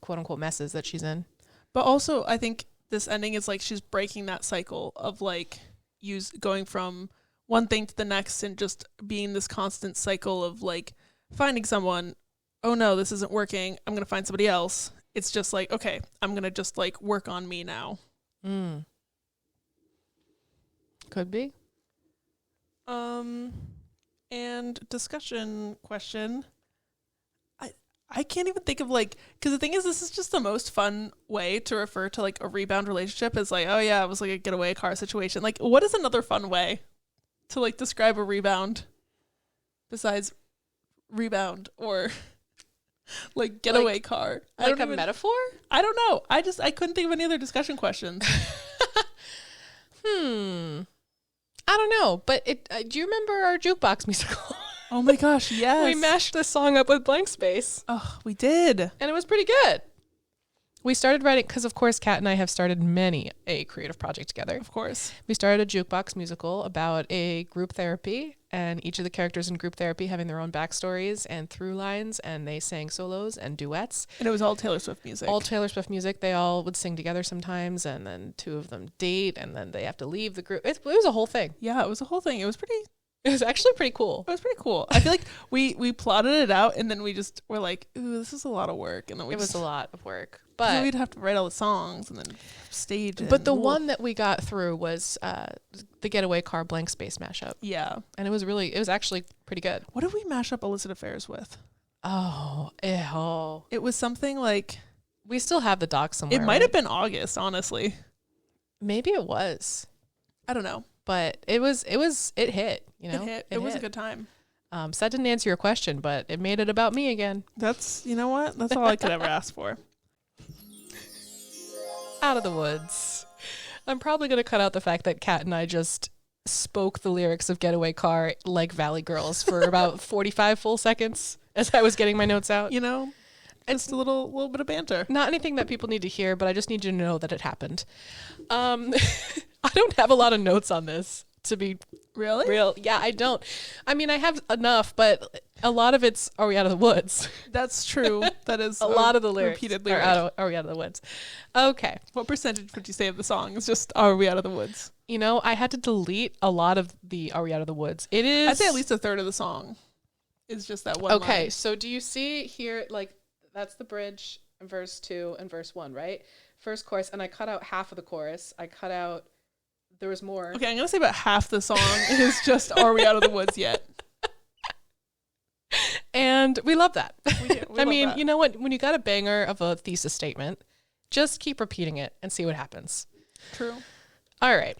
quote unquote messes that she's in. But also, I think this ending is like she's breaking that cycle of like going from one thing to the next and just being this constant cycle of like finding someone. Oh no, this isn't working. I'm going to find somebody else. It's just like, okay, I'm going to just like work on me now. Could be. And discussion question. I can't even think of like, because the thing is, this is just the most fun way to refer to like a rebound relationship is like, oh yeah, it was like a getaway car situation. Like, what is another fun way to like describe a rebound besides rebound or like getaway car? Like a metaphor? I don't know. I couldn't think of any other discussion questions. I don't know, but do you remember our jukebox musical? Oh my gosh, yes. We mashed this song up with blank space. Oh, we did. And it was pretty good. We started writing, because of course, Kat and I have started many a creative project together. Of course. We started a jukebox musical about a group therapy, and each of the characters in group therapy having their own backstories and through lines, and they sang solos and duets. And it was all Taylor Swift music. All Taylor Swift music. They all would sing together sometimes, and then two of them date, and then they have to leave the group. It was a whole thing. Yeah, it was a whole thing. It was actually pretty cool. It was pretty cool. I feel like we plotted it out, and then we just were like, ooh, this is a lot of work. And then it was a lot of work. But we'd have to write all the songs and then stage it. But the one that we got through was the Getaway Car blank space mashup. Yeah. And it was actually pretty good. What did we mash up illicit affairs with? Oh, ew. It was something like... We still have the doc somewhere. It might have been August, honestly. Maybe it was. I don't know. But it hit, you know? It was a good time. So that didn't answer your question, but it made it about me again. That's, you know what? That's all I could ever ask for. Out of the Woods. I'm probably going to cut out the fact that Kat and I just spoke the lyrics of Getaway Car like Valley Girls for about 45 full seconds as I was getting my notes out. You know, just a little bit of banter. Not anything that people need to hear, but I just need you to know that it happened. I don't have a lot of notes on this, to be real. Yeah, I don't. I mean, I have enough, but a lot of it's Are We Out of the Woods? That's true. That is a lot of the lyrics repeated Are We Out of the Woods? Okay. What percentage would you say of the song is just Are We Out of the Woods? You know, I had to delete a lot of the Are We Out of the Woods. It is... I'd say at least a third of the song is just that one Okay, line. so do you see here, like, that's the bridge, verse 2 and verse 1, right? First chorus, and I cut out half of the chorus. I cut out... There was more. Okay, I'm going to say about half the song is just Are We Out of the Woods Yet? And we love that. We do. We I love mean, that. you know what? When you got a banger of a thesis statement, just keep repeating it and see what happens. True. All right.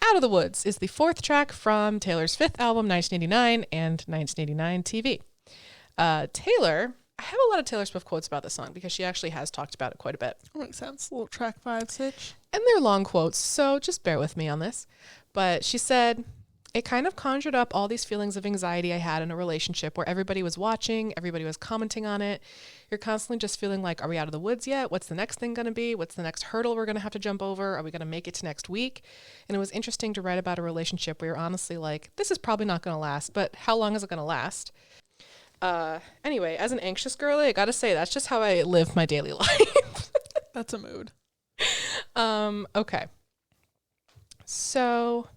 Out of the Woods is the 4th track from Taylor's 5th album, 1989, and 1989 TV. Taylor, I have a lot of Taylor Swift quotes about this song because she actually has talked about it quite a bit. That makes sense. A little track 5 sitch. And they're long quotes, so just bear with me on this. But she said, it kind of conjured up all these feelings of anxiety I had in a relationship where everybody was watching, everybody was commenting on it. You're constantly just feeling like, are we out of the woods yet? What's the next thing going to be? What's the next hurdle we're going to have to jump over? Are we going to make it to next week? And it was interesting to write about a relationship where you're honestly like, this is probably not going to last, but how long is it going to last? Anyway, as an anxious girly, I got to say, that's just how I live my daily life. That's a mood. Okay. So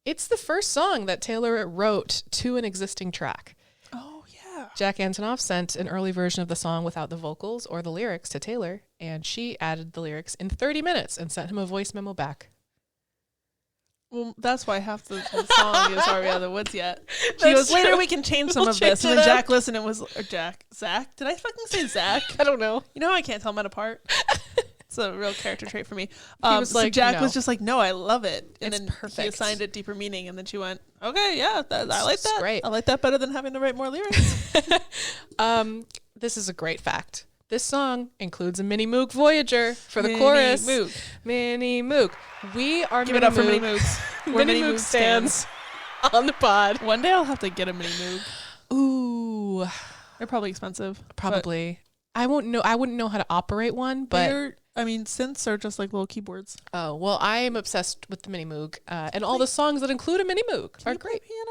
it's the first song that Taylor wrote to an existing track. Oh, yeah. Jack Antonoff sent an early version of the song without the vocals or the lyrics to Taylor, and she added the lyrics in 30 minutes and sent him a voice memo back. Well, that's why half the song is Are We Out of the Woods Yet? She goes, later we can change some We'll of this. change And then it up. Jack listened and was, or Zach? Did I fucking say Zach? I don't know. You know how I can't tell men apart? It's a real character trait for me. was So like, Jack no. was just like, no, I love it. And It's then he perfect. assigned it deeper meaning. And then she went, okay, yeah, I like It's that. great. I like that better than having to write more lyrics. This is a great fact. This song includes a Mini Moog Voyager for the Mini chorus. Moog. Mini Moog. We are Give Mini it up for Mini Moog. Moogs. Mini Moog stands on the pod. One day I'll have to get a Mini Moog. Ooh, They're probably expensive. but probably. I wouldn't know how to operate one, but they're, I mean, synths are just like little keyboards. oh well, I am obsessed with the Mini Moog, and all the songs that include a Mini Moog Can are you play great. piano?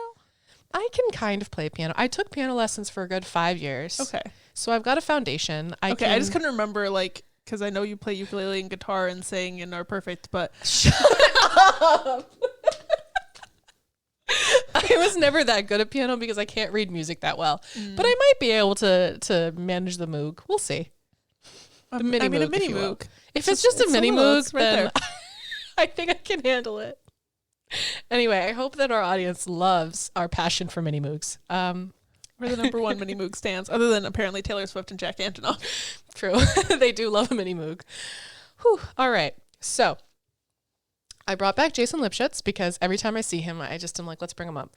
I can kind of play piano. I took piano lessons for a good 5 years. Okay. So I've got a foundation. I just couldn't remember, like, because I know you play ukulele and guitar and sing and are perfect, but I was never that good at piano because I can't read music that well. But I might be able to manage the Moog. We'll see. The Mini I mean, Moog, a Mini if you will. Moog. If it's just a it's Mini little, Moog, it's right then there. I think I can handle it. Anyway, I hope that our audience loves our passion for Mini Moogs. We're the #1 Mini Moog stands, other than apparently Taylor Swift and Jack Antonoff. True. They do love a Mini Moog. Whew. All right. So I brought back Jason Lipschitz because every time I see him, I just am like, let's bring him up.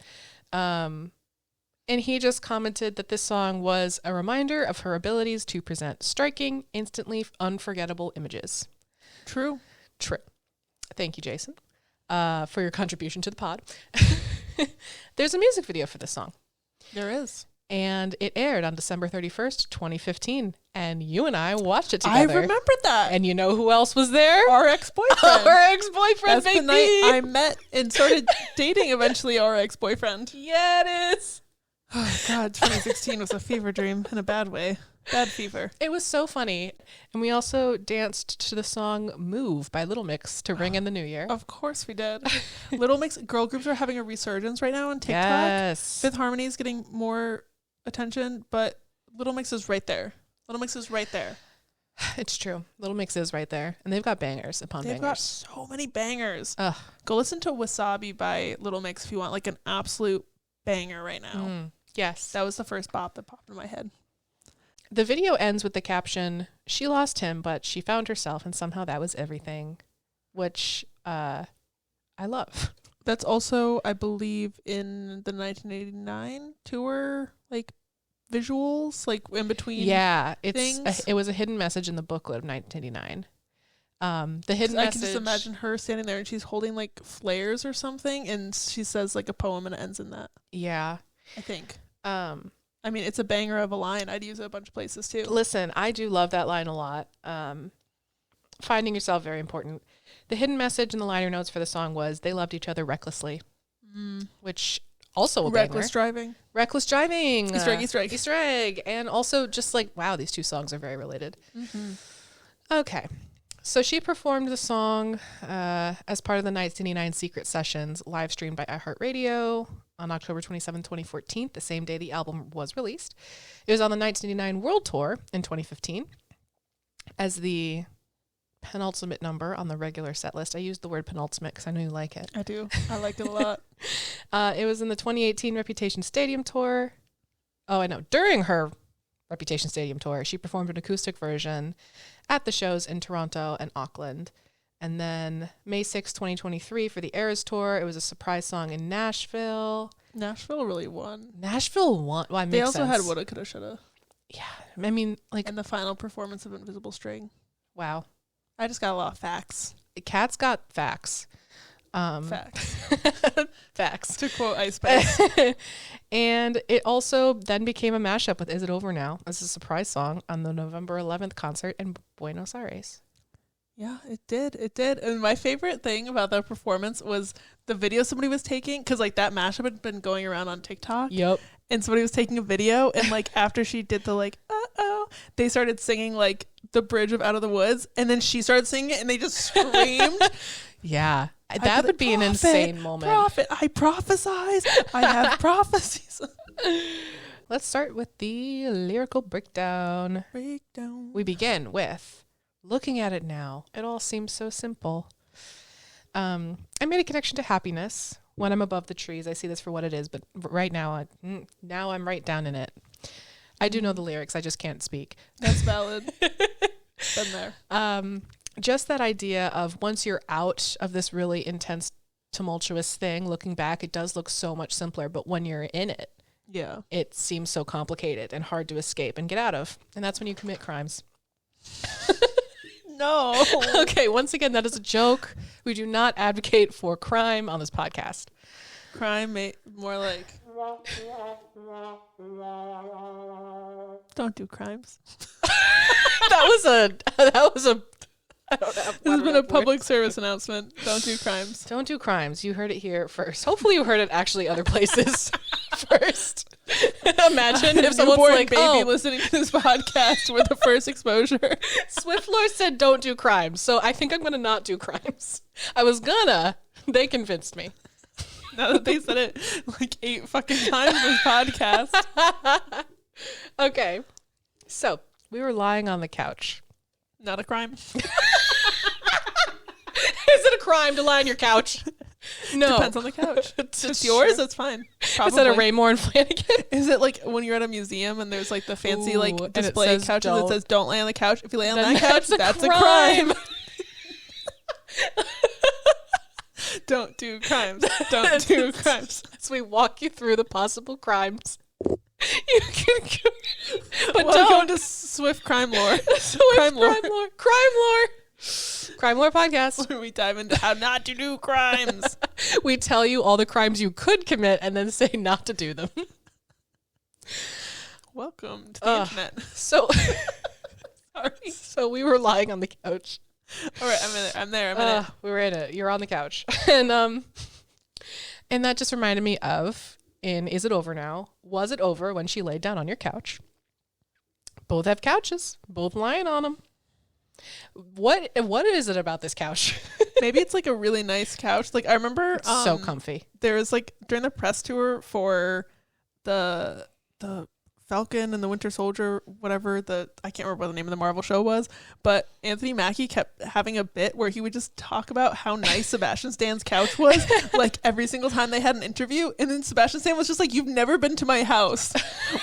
And he just commented that this song was a reminder of her abilities to present striking, instantly unforgettable images. True. True. Thank you, Jason, for your contribution to the pod. There's a music video for this song. There is. And it aired on December 31st, 2015. And you and I watched it I together. remembered that. And you know who else was there? Our ex-boyfriend. Our ex-boyfriend, That's the Big night B. I met and started dating eventually our ex-boyfriend. Yeah, it is. Oh, God, 2016 was a fever dream in a bad way. Bad fever. It was so funny. And we also danced to the song Move by Little Mix to ring in the new year. Of course we did. Little Mix girl groups are having a resurgence right now on TikTok. Yes. Fifth Harmony is getting more attention, but Little Mix is right there. Little Mix is right there. It's true. Little Mix is right there. And they've got bangers upon They've got bangers. so many bangers. Ugh. Go listen to Wasabi by Little Mix if you want like an absolute banger right now. Yes. That was the first bop that popped in my head. The video ends with the caption, "She lost him, but she found herself, and somehow that was everything," which I love. That's also, I believe, in the 1989 tour, like visuals, like in between. Yeah, things. it was a hidden message in the booklet of 1989. The hidden I message. can just imagine her standing there and she's holding like flares or something, and she says like a poem and it ends in that. Yeah. I think. Um, I mean, it's a banger of a line. I'd use it a bunch of places too. Listen, I do love that line a lot. Finding yourself, very important. The hidden message in the liner notes for the song was they loved each other recklessly, which also a Reckless banger. driving. Reckless driving. Easter egg, Easter egg. Easter egg. And also just like, wow, these two songs are very related. Okay. So she performed the song as part of the 1989 Secret Sessions live streamed by iHeartRadio on October 27, 2014, the same day the album was released. It was on the 1989 World Tour in 2015 as the penultimate number on the regular set list. I used the word penultimate because I know you like it. I do. I like it a lot. It was in the 2018 Reputation Stadium Tour. Oh, I know. During her Reputation Stadium tour, she performed an acoustic version at the shows in Toronto and Auckland. And then May 6, 2023 for the Eras tour, it was a surprise song in Nashville. Nashville really won. Nashville won. Well, They also had Woulda, Coulda, Shoulda. Yeah. I mean, like. And the final performance of Invisible String. Wow. I just got a lot of facts. Cat's got facts. Facts. Facts. To quote Ice Spice. And it also then became a mashup with Is It Over Now as a surprise song on the November 11th concert in Buenos Aires. Yeah, it did. It did. And my favorite thing about that performance was the video somebody was taking, because like that mashup had been going around on TikTok. Yep. And somebody was taking a video, and like after she did the like, uh-oh, they started singing like the bridge of Out of the Woods, and then she started singing it, and they just screamed. Yeah. That would be an insane moment. I prophesize. I have prophecies. Let's start with the lyrical breakdown. We begin with, looking at it now, it all seems so simple. I made a connection to happiness. When I'm above the trees, I see this for what it is, but right now, now I'm right down in it. I do know the lyrics, I just can't speak. That's valid. Been there. Just that idea of once you're out of this really intense, tumultuous thing, looking back, it does look so much simpler, but when you're in it, yeah, it seems so complicated and hard to escape and get out of. And that's when you commit crimes. No. Okay, once again, that is a joke. We do not advocate for crime on this podcast. Crime, more like... Don't do crimes. That was a I don't have. This has been a public service announcement. Don't do crimes. Don't do crimes. You heard it here first. Hopefully you heard it actually other places first. Imagine if someone's like, baby listening to this podcast with the first exposure. Swiftlore said don't do crimes, so I think I'm going to not do crimes. I was gonna. They convinced me. Now that they said it like 8 fucking times in this podcast. Okay. So, we were lying on the couch. Not a crime. Is it a crime to lie on your couch? No. Depends on the couch. It's yours, that's fine. Probably. Is that a Raymore and Flanagan? Is it like when you're at a museum and there's like the fancy like display couches that says don't lay on the couch? If you lay on that couch, that's a crime. Don't do crimes. Don't do crimes. So we walk you through the possible crimes. You can go, but don't go to Swift Crime Lore. Crime Lore. Crime Lore podcast. Where we dive into how not to do crimes. We tell you all the crimes you could commit and then say not to do them. Welcome to the internet. So, sorry. So we were lying on the couch. All right, I'm there. We were in it. You're on the couch, and that just reminded me of in Is It Over Now? Was it over when she laid down on your couch? Both have couches, both lying on them. What is it about this couch? Maybe it's like a really nice couch. Like I remember, it's so comfy. There was like during the press tour for the Falcon and the Winter Soldier, whatever I can't remember what the name of the Marvel show was, but Anthony Mackie kept having a bit where he would just talk about how nice Sebastian Stan's couch was, like every single time they had an interview, and then Sebastian Stan was just like, "You've never been to my house.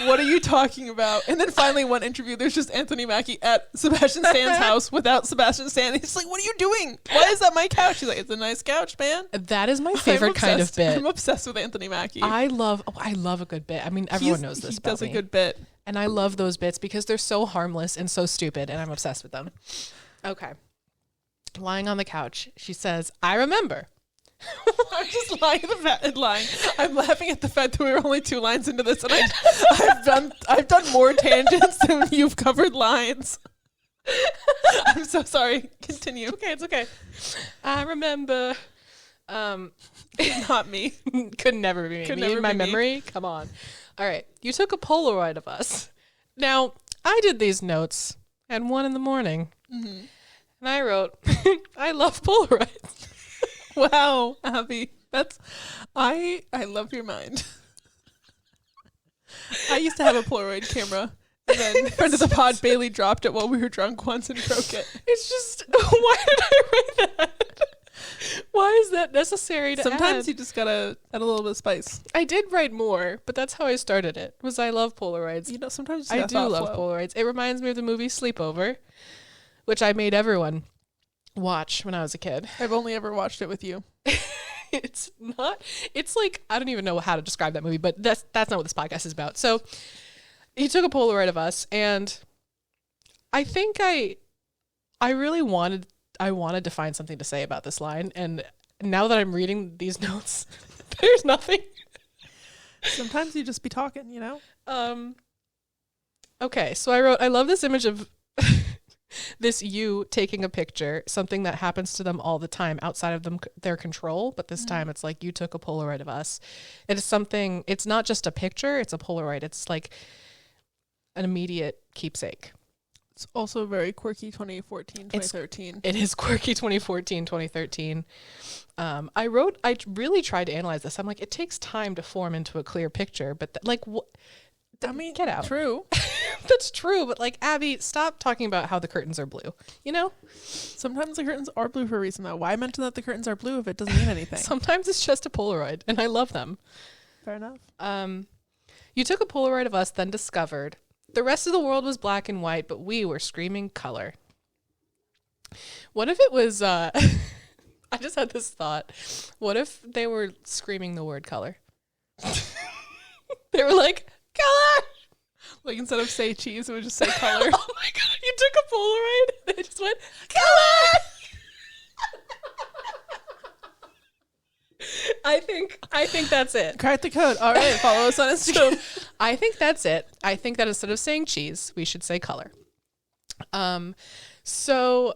What are you talking about?" And then finally one interview, there's just Anthony Mackie at Sebastian Stan's house without Sebastian Stan. He's like, "What are you doing? Why is that my couch?" He's like, "It's a nice couch, man." That is my favorite kind of bit. I'm obsessed with Anthony Mackie. I love a good bit. I mean, everyone knows this. He does a good bit. And I love those bits because they're so harmless and so stupid, and I'm obsessed with them. Okay. Lying on the couch, she says, "I remember." I'm just lying I'm laughing at the fact that we were only 2 lines into this, and I've done more tangents than you've covered lines. I'm so sorry. Continue. It's okay. I remember. Not me. Could never be me. Could me never in my be memory. me. Come on. All right. You took a Polaroid of us. Now, I did these notes at 1 a.m. And I wrote, "I love Polaroids." Wow, Abby. I love your mind. I used to have a Polaroid camera. And then friend of the pod, Bailey, dropped it while we were drunk once and broke it. It's just, why did I write that? Why is that necessary to Sometimes add? you just gotta add a little bit of spice. I did write more, but that's how I started it. Was I love Polaroids. You know, sometimes you I just do gotta love thought flow. Polaroids. It reminds me of the movie Sleepover, which I made everyone watch when I was a kid. I've only ever watched it with you. It's like, I don't even know how to describe that movie, but that's not what this podcast is about. So he took a Polaroid of us, and I think I really wanted to find something to say about this line, and now that I'm reading these notes, there's nothing. Sometimes you just be talking, you know? Okay, so I wrote, I love this image of this you taking a picture, something that happens to them all the time outside of their control, but this time it's like you took a Polaroid of us. It is something, it's not just a picture, it's a Polaroid. It's like an immediate keepsake. It's also very quirky 2014, 2013. It is quirky 2014, 2013. I really tried to analyze this. I'm like, it takes time to form into a clear picture, but I mean, get out. True. That's true, but like, Abby, stop talking about how the curtains are blue. You know? Sometimes the curtains are blue for a reason, though. Why mention that the curtains are blue if it doesn't mean anything? Sometimes it's just a Polaroid, and I love them. Fair enough. You took a Polaroid of us, then discovered the rest of the world was black and white, but we were screaming color. What if it was, I just had this thought. What if they were screaming the word color? They were like, color! Like, instead of say cheese, it would just say color. Oh my God, you took a Polaroid and they just went, color! I think that's it. Crack the code. All right, follow us on Instagram. So I think that's it. I think that instead of saying cheese, we should say color. So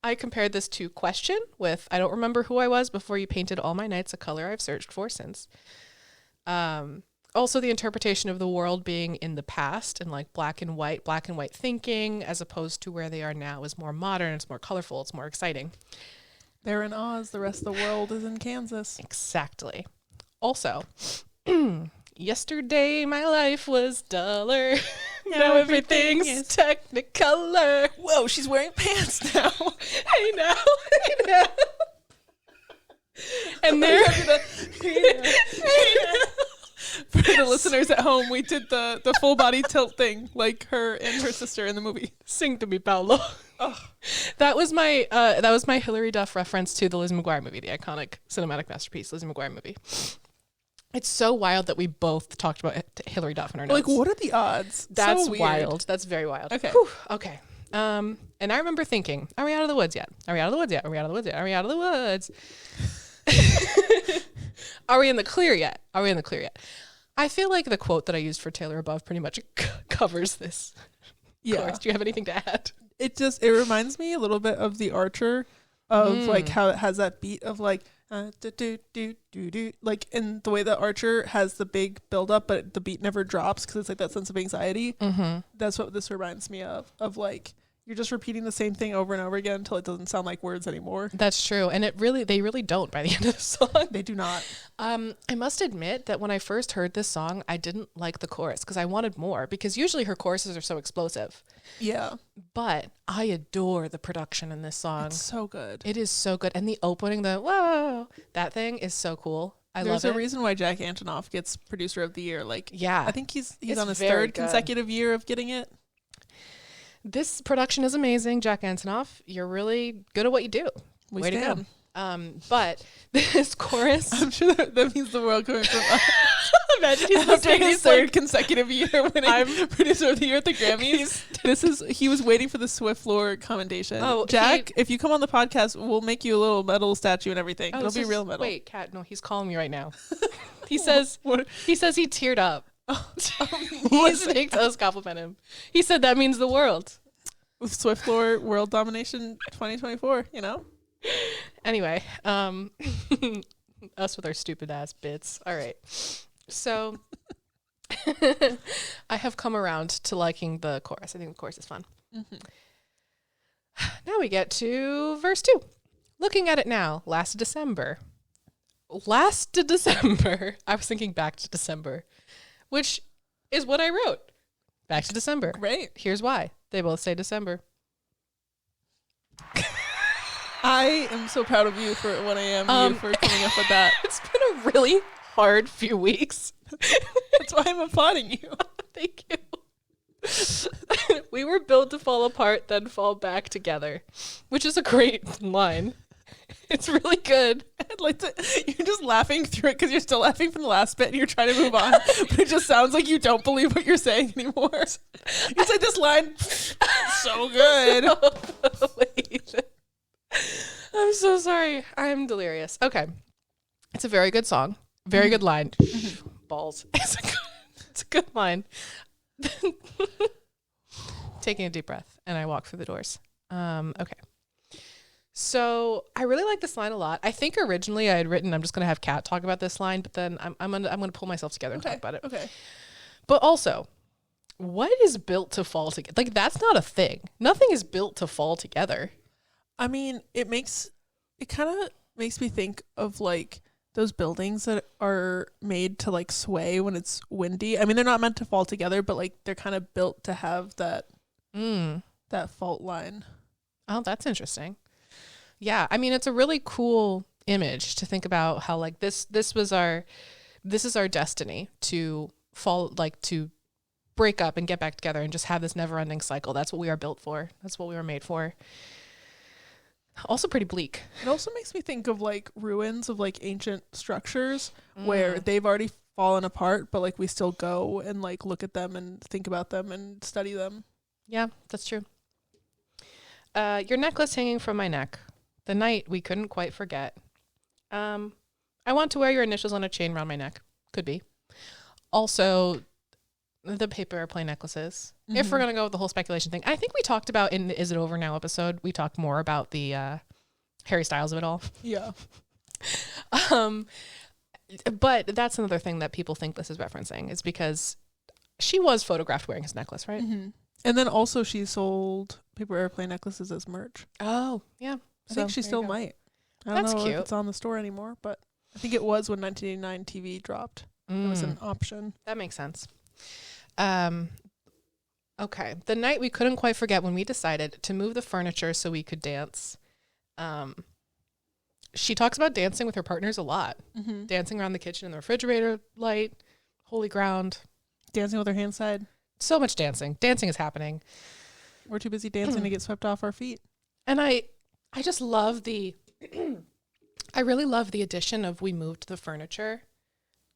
I compared this to question with, I don't remember who I was before you painted all my nights a color I've searched for since. Also the interpretation of the world being in the past and like black and white thinking, as opposed to where they are now is more modern, it's more colorful, it's more exciting. They're in Oz. The rest of the world is in Kansas. Exactly. Also, yesterday my life was duller. Now everything's technicolor. Whoa, she's wearing pants now. I know. And there, For the listeners at home, we did the full body tilt thing, like her and her sister in the movie. Sing to me, Paolo. Oh. That was my Hilary Duff reference to the Lizzie McGuire movie, the iconic cinematic masterpiece, Lizzie McGuire movie. It's so wild that we both talked about Hilary Duff in our notes. Like, what are the odds? That's so weird. wild. That's very wild. Okay. Whew. Okay. And I remember thinking, are we out of the woods yet? Are we out of the woods yet? Are we out of the woods yet? Are we out of the woods? Are we in the clear yet? Are we in the clear yet? I feel like the quote that I used for Taylor Above pretty much covers this. Yeah. Course. Do you have anything to add? It reminds me a little bit of The Archer, of like how it has that beat of like do do do do do, like in the way that Archer has the big build up, but the beat never drops because it's like that sense of anxiety. Mm-hmm. That's what this reminds me of like you're just repeating the same thing over and over again until it doesn't sound like words anymore. That's true. And they really don't by the end of the song. They do not. I must admit that when I first heard this song, I didn't like the chorus because I wanted more, because usually her choruses are so explosive. Yeah. But I adore the production in this song. It's so good. It is so good. And the opening, the whoa, that thing is so cool. I love it. There's a reason why Jack Antonoff gets Producer of the Year. Like, yeah. I think he's It's on his very third good. consecutive year of getting it. This production is amazing, Jack Antonoff. You're really good at what you do. We Way stand. to go. But this chorus, I'm sure that means the world coming from us. imagine he's After listening. his He's third like, consecutive year winning Producer of the Year at the Grammys. He was waiting for the Swift floor commendation. Oh, Jack, if you come on the podcast, we'll make you a little metal statue and everything. It'll be real metal. Wait, Kat, no, he's calling me right now. He says he teared up. Listening to us compliment him. He said that means the world. With Swift floor world domination 2024, you know? Anyway, us with our stupid ass bits. All right. So I have come around to liking the chorus. I think the chorus is fun. Mm-hmm. Now we get to verse 2. Looking at it now, last December. I was thinking back to December, which is what I wrote. Back to December. Great. Here's why. They both say December. I am so proud of you for 1 a.m. You for coming up with that. It's been a really hard few weeks. That's why I'm applauding you. Thank you. We were built to fall apart, then fall back together, which is a great line. It's really good. I'd like to. You're just laughing through it because you're still laughing from the last bit and you're trying to move on. But it just sounds like you don't believe what you're saying anymore. You said this line so good. Wait. I'm so sorry. I'm delirious. Okay. It's a very good song. Very good line. Balls. It's a good line. Taking a deep breath, and I walk through the doors. Okay. So I really like this line a lot. I think originally I had written, I'm just going to have Kat talk about this line, but then I'm going to pull myself together and talk about it. Okay. But also, what is built to fall together? Like, that's not a thing. Nothing is built to fall together. I mean, it kind of makes me think of like those buildings that are made to like sway when it's windy. I mean, they're not meant to fall together, but like they're kind of built to have that fault line. Oh, that's interesting. Yeah, I mean, it's a really cool image to think about how like this is our destiny to fall, like to break up and get back together and just have this never-ending cycle. That's what we are built for. That's what we were made for. Also pretty bleak. It also makes me think of like ruins of like ancient structures where they've already fallen apart, but like we still go and like look at them and think about them and study them. Yeah, that's true. Your necklace hanging from my neck. The night we couldn't quite forget. I want to wear your initials on a chain around my neck. Could be. Also, the paper airplane necklaces. If we're going to go with the whole speculation thing. I think we talked about in the Is It Over Now episode, we talked more about the Harry Styles of it all. Yeah. But that's another thing that people think this is referencing, is because she was photographed wearing his necklace, right? Mm-hmm. And then also she sold paper airplane necklaces as merch. Oh, yeah. I think she still might. I don't That's know cute. if it's on the store anymore, but I think it was when 1989 TV dropped. It was an option. That makes sense. Okay. The night we couldn't quite forget when we decided to move the furniture so we could dance. She talks about dancing with her partners a lot. Dancing around the kitchen in the refrigerator light, holy ground. Dancing with her hand side. So much dancing. Dancing is happening. We're too busy dancing to get swept off our feet. And I just love I really love the addition of we moved the furniture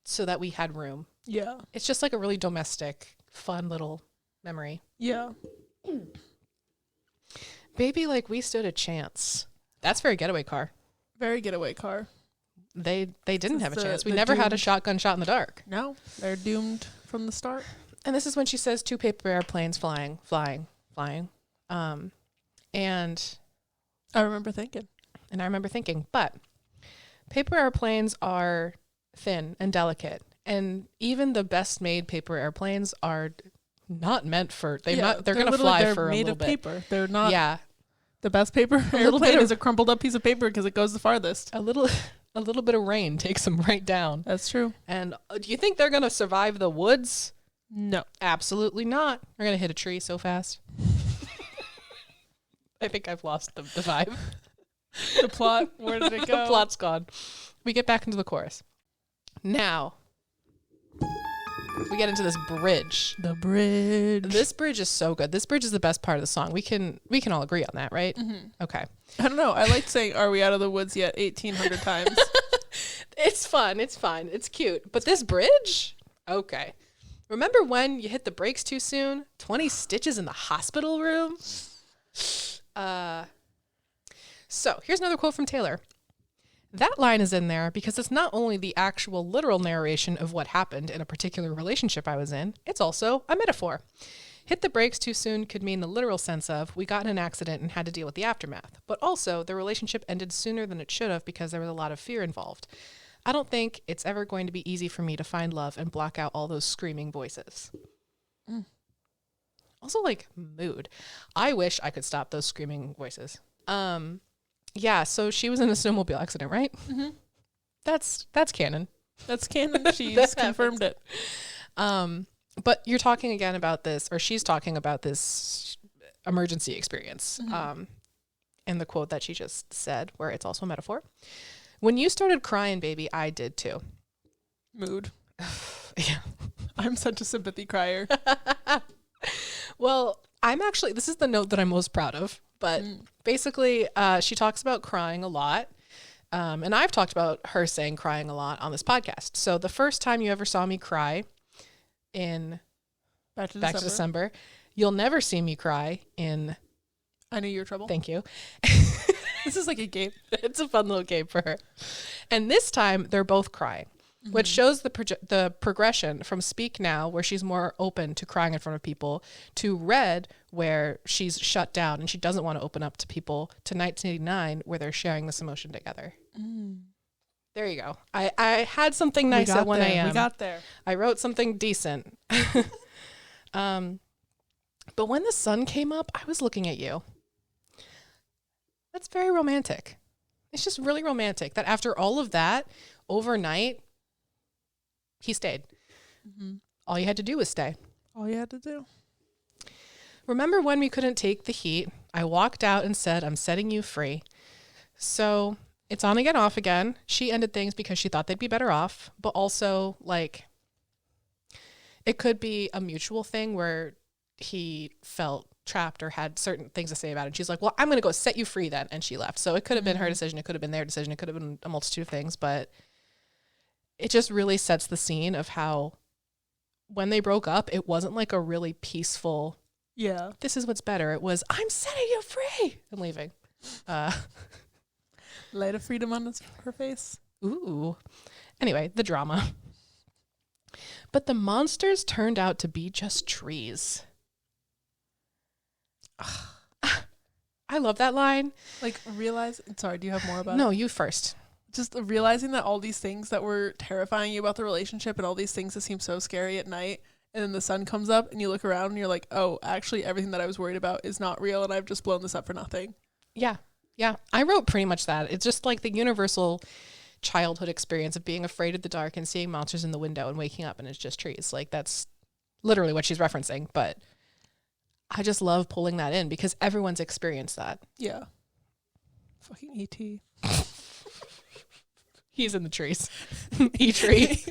so that we had room. Yeah. It's just like a really domestic, fun little memory. Yeah. Baby, like we stood a chance. That's very Getaway Car. Very Getaway Car. They didn't have a chance. We the never had a doomed- shotgun shot in the dark. No, they're doomed from the start. And this is when she says 2 paper airplanes flying. And I remember thinking. But paper airplanes are thin and delicate. And even the best made paper airplanes are not meant for, they're going to fly for a little bit. They're made of paper. They're not. Yeah. The best paper little bit airplane of- is a crumpled up piece of paper because it goes the farthest. A little bit of rain takes them right down. That's true. And do you think they're going to survive the woods? No. Absolutely not. They're going to hit a tree so fast. I think I've lost the vibe. The plot, where did it go? The plot's gone. We get back into the chorus. Now, we get into this bridge. The bridge. This bridge is so good. This bridge is the best part of the song. We can all agree on that, right? Okay. I don't know. I like saying, "Are we out of the woods yet?" 1,800 times. It's fun. It's fine. It's cute. But this bridge? Okay. Remember when you hit the brakes too soon? 20 stitches in the hospital room? So here's another quote from Taylor. That line is in there because it's not only the actual literal narration of what happened in a particular relationship I was in, it's also a metaphor. Hit the brakes too soon could mean the literal sense of we got in an accident and had to deal with the aftermath, but also the relationship ended sooner than it should have because there was a lot of fear involved. I don't think it's ever going to be easy for me to find love and block out all those screaming voices. Also, like, mood. I wish I could stop those screaming voices. Yeah, so she was in a snowmobile accident, right? Mm-hmm. That's canon. That's canon. She's confirmed it. But you're talking again about this, or she's talking about this emergency experience. Mm-hmm. in the quote that she just said, where it's also a metaphor. When you started crying, baby, I did too. Mood. Yeah. I'm such a sympathy crier. Well, this is the note that I'm most proud of, but basically she talks about crying a lot. And I've talked about her saying crying a lot on this podcast. So the first time you ever saw me cry in Back to December, you'll never see me cry in I Knew Your Trouble. Thank you. This is like a game. It's a fun little game for her. And this time they're both crying, which shows the progression from Speak Now, where she's more open to crying in front of people, to Red, where she's shut down and she doesn't want to open up to people, to 1989, where they're sharing this emotion together. There you go. I had something nice at 1 a.m. We got there. I wrote something decent. But when the sun came up, I was looking at you. That's very romantic. It's just really romantic that after all of that, overnight, he stayed. All you had to do was stay. All you had to do. Remember when we couldn't take the heat? I walked out and said, I'm setting you free. So it's on again, off again. She ended things because she thought they'd be better off, but also like it could be a mutual thing where he felt trapped or had certain things to say about it. And she's like, well, I'm going to go set you free then. And she left. So it could have been her decision. It could have been their decision. It could have been a multitude of things, but it just really sets the scene of how when they broke up, it wasn't like a really peaceful, this is what's better. It was, I'm setting you free and leaving. Light of freedom on her face. Ooh. Anyway, the drama. But the monsters turned out to be just trees. I love that line. Like sorry, do you have more about it? No, you first. Just realizing that all these things that were terrifying you about the relationship and all these things that seem so scary at night, and then the sun comes up and you look around and you're like, oh, actually everything that I was worried about is not real and I've just blown this up for nothing. Yeah. Yeah. I wrote pretty much that. It's just like the universal childhood experience of being afraid of the dark and seeing monsters in the window and waking up and it's just trees. Like that's literally what she's referencing, but I just love pulling that in because everyone's experienced that. Yeah. Fucking E.T. He's in the trees. E-tree.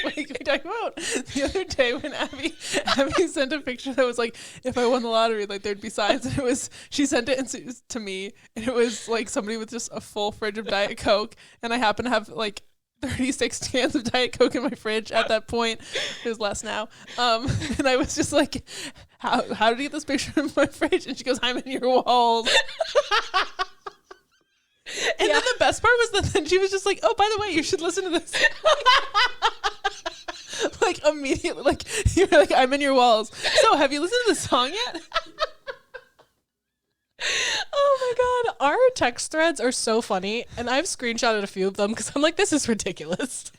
Wait, can we talk about the other day when Abby sent a picture that was like, if I won the lottery, like there'd be signs, and it was, she sent it to me, and it was like somebody with just a full fridge of Diet Coke, and I happen to have like 36 cans of Diet Coke in my fridge at that point. It was less now. And I was just like, how did you get this picture in my fridge? And she goes, I'm in your walls. And then the best part was that then she was just like, oh, by the way, you should listen to this. Like immediately, like you were like, I'm in your walls. So have you listened to the song yet? Oh my God. Our text threads are so funny. And I've screenshotted a few of them because I'm like, this is ridiculous.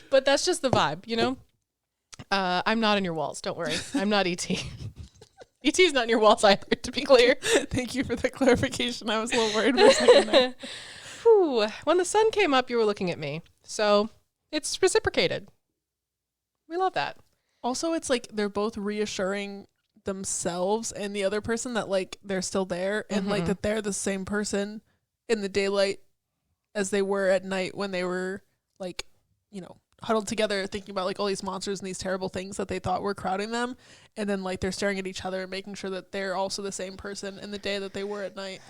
But that's just the vibe, you know? I'm not in your walls. Don't worry. I'm not E.T. E.T.'s not in your walls either, to be clear. Thank you for the clarification. I was a little worried for a second there. Whew. When the sun came up, you were looking at me. So it's reciprocated. We love that. Also, it's like they're both reassuring themselves and the other person that like they're still there and like that they're the same person in the daylight as they were at night when they were like, you know, huddled together thinking about like all these monsters and these terrible things that they thought were crowding them, and then like they're staring at each other and making sure that they're also the same person in the day that they were at night.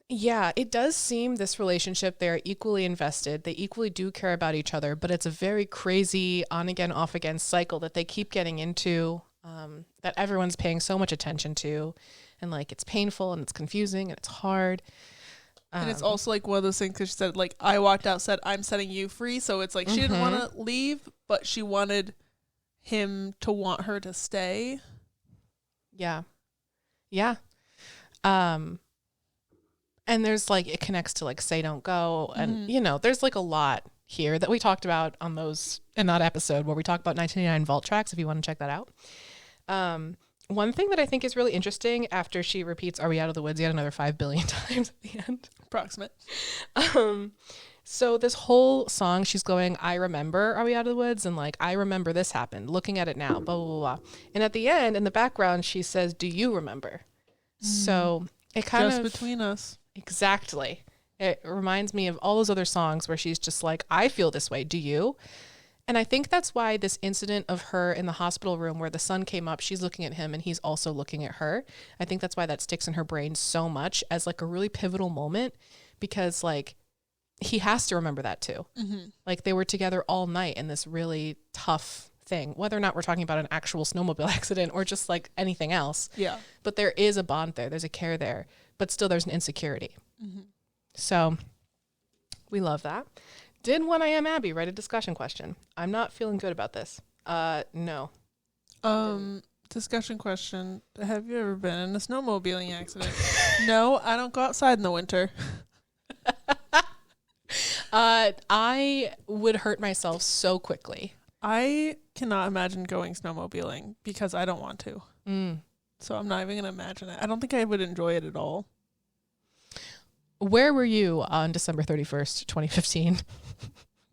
Yeah, it does seem this relationship, they're equally invested. They equally do care about each other, but it's a very crazy on again, off again cycle that they keep getting into, that everyone's paying so much attention to. And like, it's painful and it's confusing and it's hard. And it's also like one of those things because she said like, I walked out, said, I'm setting you free. So it's like she didn't want to leave, but she wanted him to want her to stay. Yeah. Yeah. And there's like, it connects to like Say Don't Go. And, you know, there's like a lot here that we talked about on those, in that episode where we talk about 1989 Vault tracks, if you want to check that out. One thing that I think is really interesting after she repeats, are we out of the woods yet another 5 billion times at the end? Approximate. So this whole song, she's going, I remember, are we out of the woods? And like, I remember this happened, looking at it now, blah, blah, blah. And at the end, in the background, she says, do you remember? So It kind Just of between us. exactly. It reminds me of all those other songs where she's just like, I feel this way. Do you? And I think that's why this incident of her in the hospital room where the sun came up, she's looking at him and he's also looking at her. I think that's why that sticks in her brain so much as like a really pivotal moment, because like he has to remember that too. Mm-hmm. Like they were together all night in this really tough thing, whether or not we're talking about an actual snowmobile accident or just like anything else. Yeah. But there is a bond there. There's a care there, but still there's an insecurity. Mm-hmm. So we love that. Did When I Am Abby write a discussion question? I'm not feeling good about this. No. Discussion question. Have you ever been in a snowmobiling accident? No, I don't go outside in the winter. I would hurt myself so quickly. I cannot imagine going snowmobiling because I don't want to. Mm. So I'm not even going to imagine it. I don't think I would enjoy it at all. Where were you on December 31st, 2015?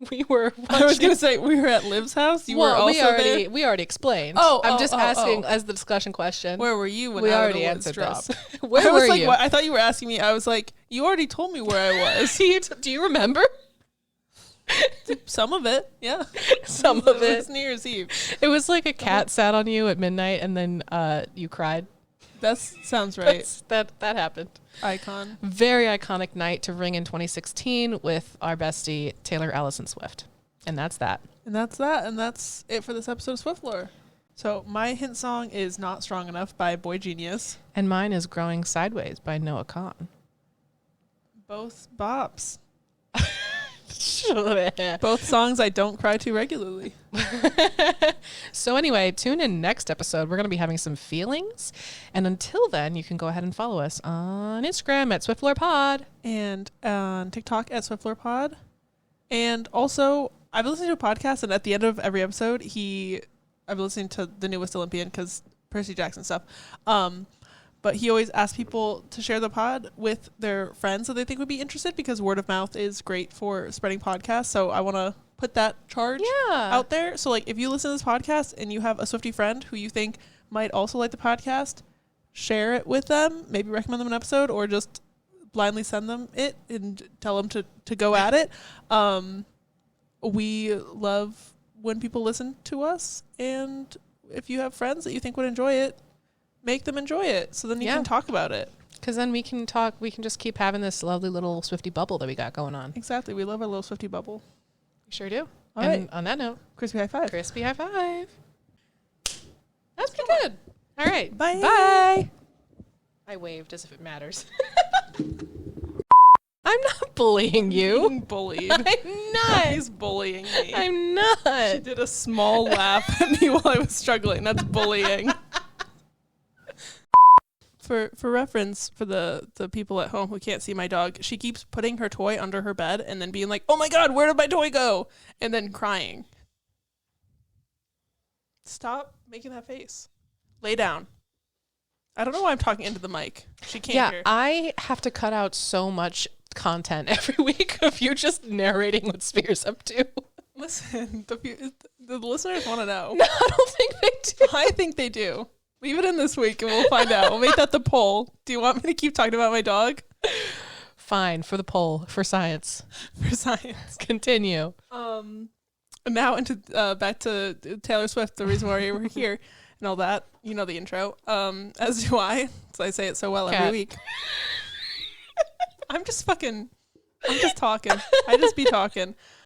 We were watching. I was going to say, we were at Liv's house. You were also there? We already explained. Oh, I'm just asking as the discussion question. Where were you when we Out of already the Woods answered dropped? this. Where I was were like, you? what? I thought you were asking me. I was like, you already told me where I was. Do you remember? Some of it, yeah. Some of It it. was New Year's Eve. It was like a cat sat on you at midnight and then you cried. That sounds right. That happened. Icon. Very iconic night to ring in 2016 with our bestie Taylor Allison Swift. And that's that. And that's that. And that's it for this episode of Swift Lore. So my hint song is Not Strong Enough by Boy Genius. And mine is Growing Sideways by Noah Kahan. Both bops. Both songs I don't cry to regularly. So anyway, tune in next episode. We're going to be having some feelings. And until then, you can go ahead and follow us on Instagram at SwiftLorePod. And on TikTok at SwiftLorePod. And also, I've listened to a podcast, and at the end of every episode, I've been listening to The Newest Olympian because Percy Jackson stuff. But he always asks people to share the pod with their friends that they think would be interested, because word of mouth is great for spreading podcasts. So I want to put that charge out there. So like, if you listen to this podcast and you have a Swiftie friend who you think might also like the podcast, share it with them, maybe recommend them an episode, or just blindly send them it and tell them to go at it. We love when people listen to us, and if you have friends that you think would enjoy it, make them enjoy it, so then you can talk about it. Because then we can just keep having this lovely little Swiftie bubble that we got going on. Exactly. We love our little Swiftie bubble. We sure do. All and right. on that note, Crispy high five. crispy high five. That's pretty good. All right. Bye. Bye. I waved as if it matters. I'm not bullying you. Being bullied. I'm not. He's bullying me. I'm She not. did a small laugh at me while I was struggling. That's bullying. For reference, for the people at home who can't see my dog, she keeps putting her toy under her bed and then being like, oh my God, where did my toy go? And then crying. Stop making that face. Lay down. I don't know why I'm talking into the mic. She can't hear. I have to cut out so much content every week of you just narrating what Spear's up to. Listen, the listeners want to know. No, I don't think they do. I think they do. Leave it in this week and we'll find out. We'll make that the poll. Do you want me to keep talking about my dog? Fine, for the poll, for science. For science. Continue. Now into back to Taylor Swift, the reason why we're here and all that. You know the intro. As do I. So I say it so well every week. I'm just talking. I just be talking.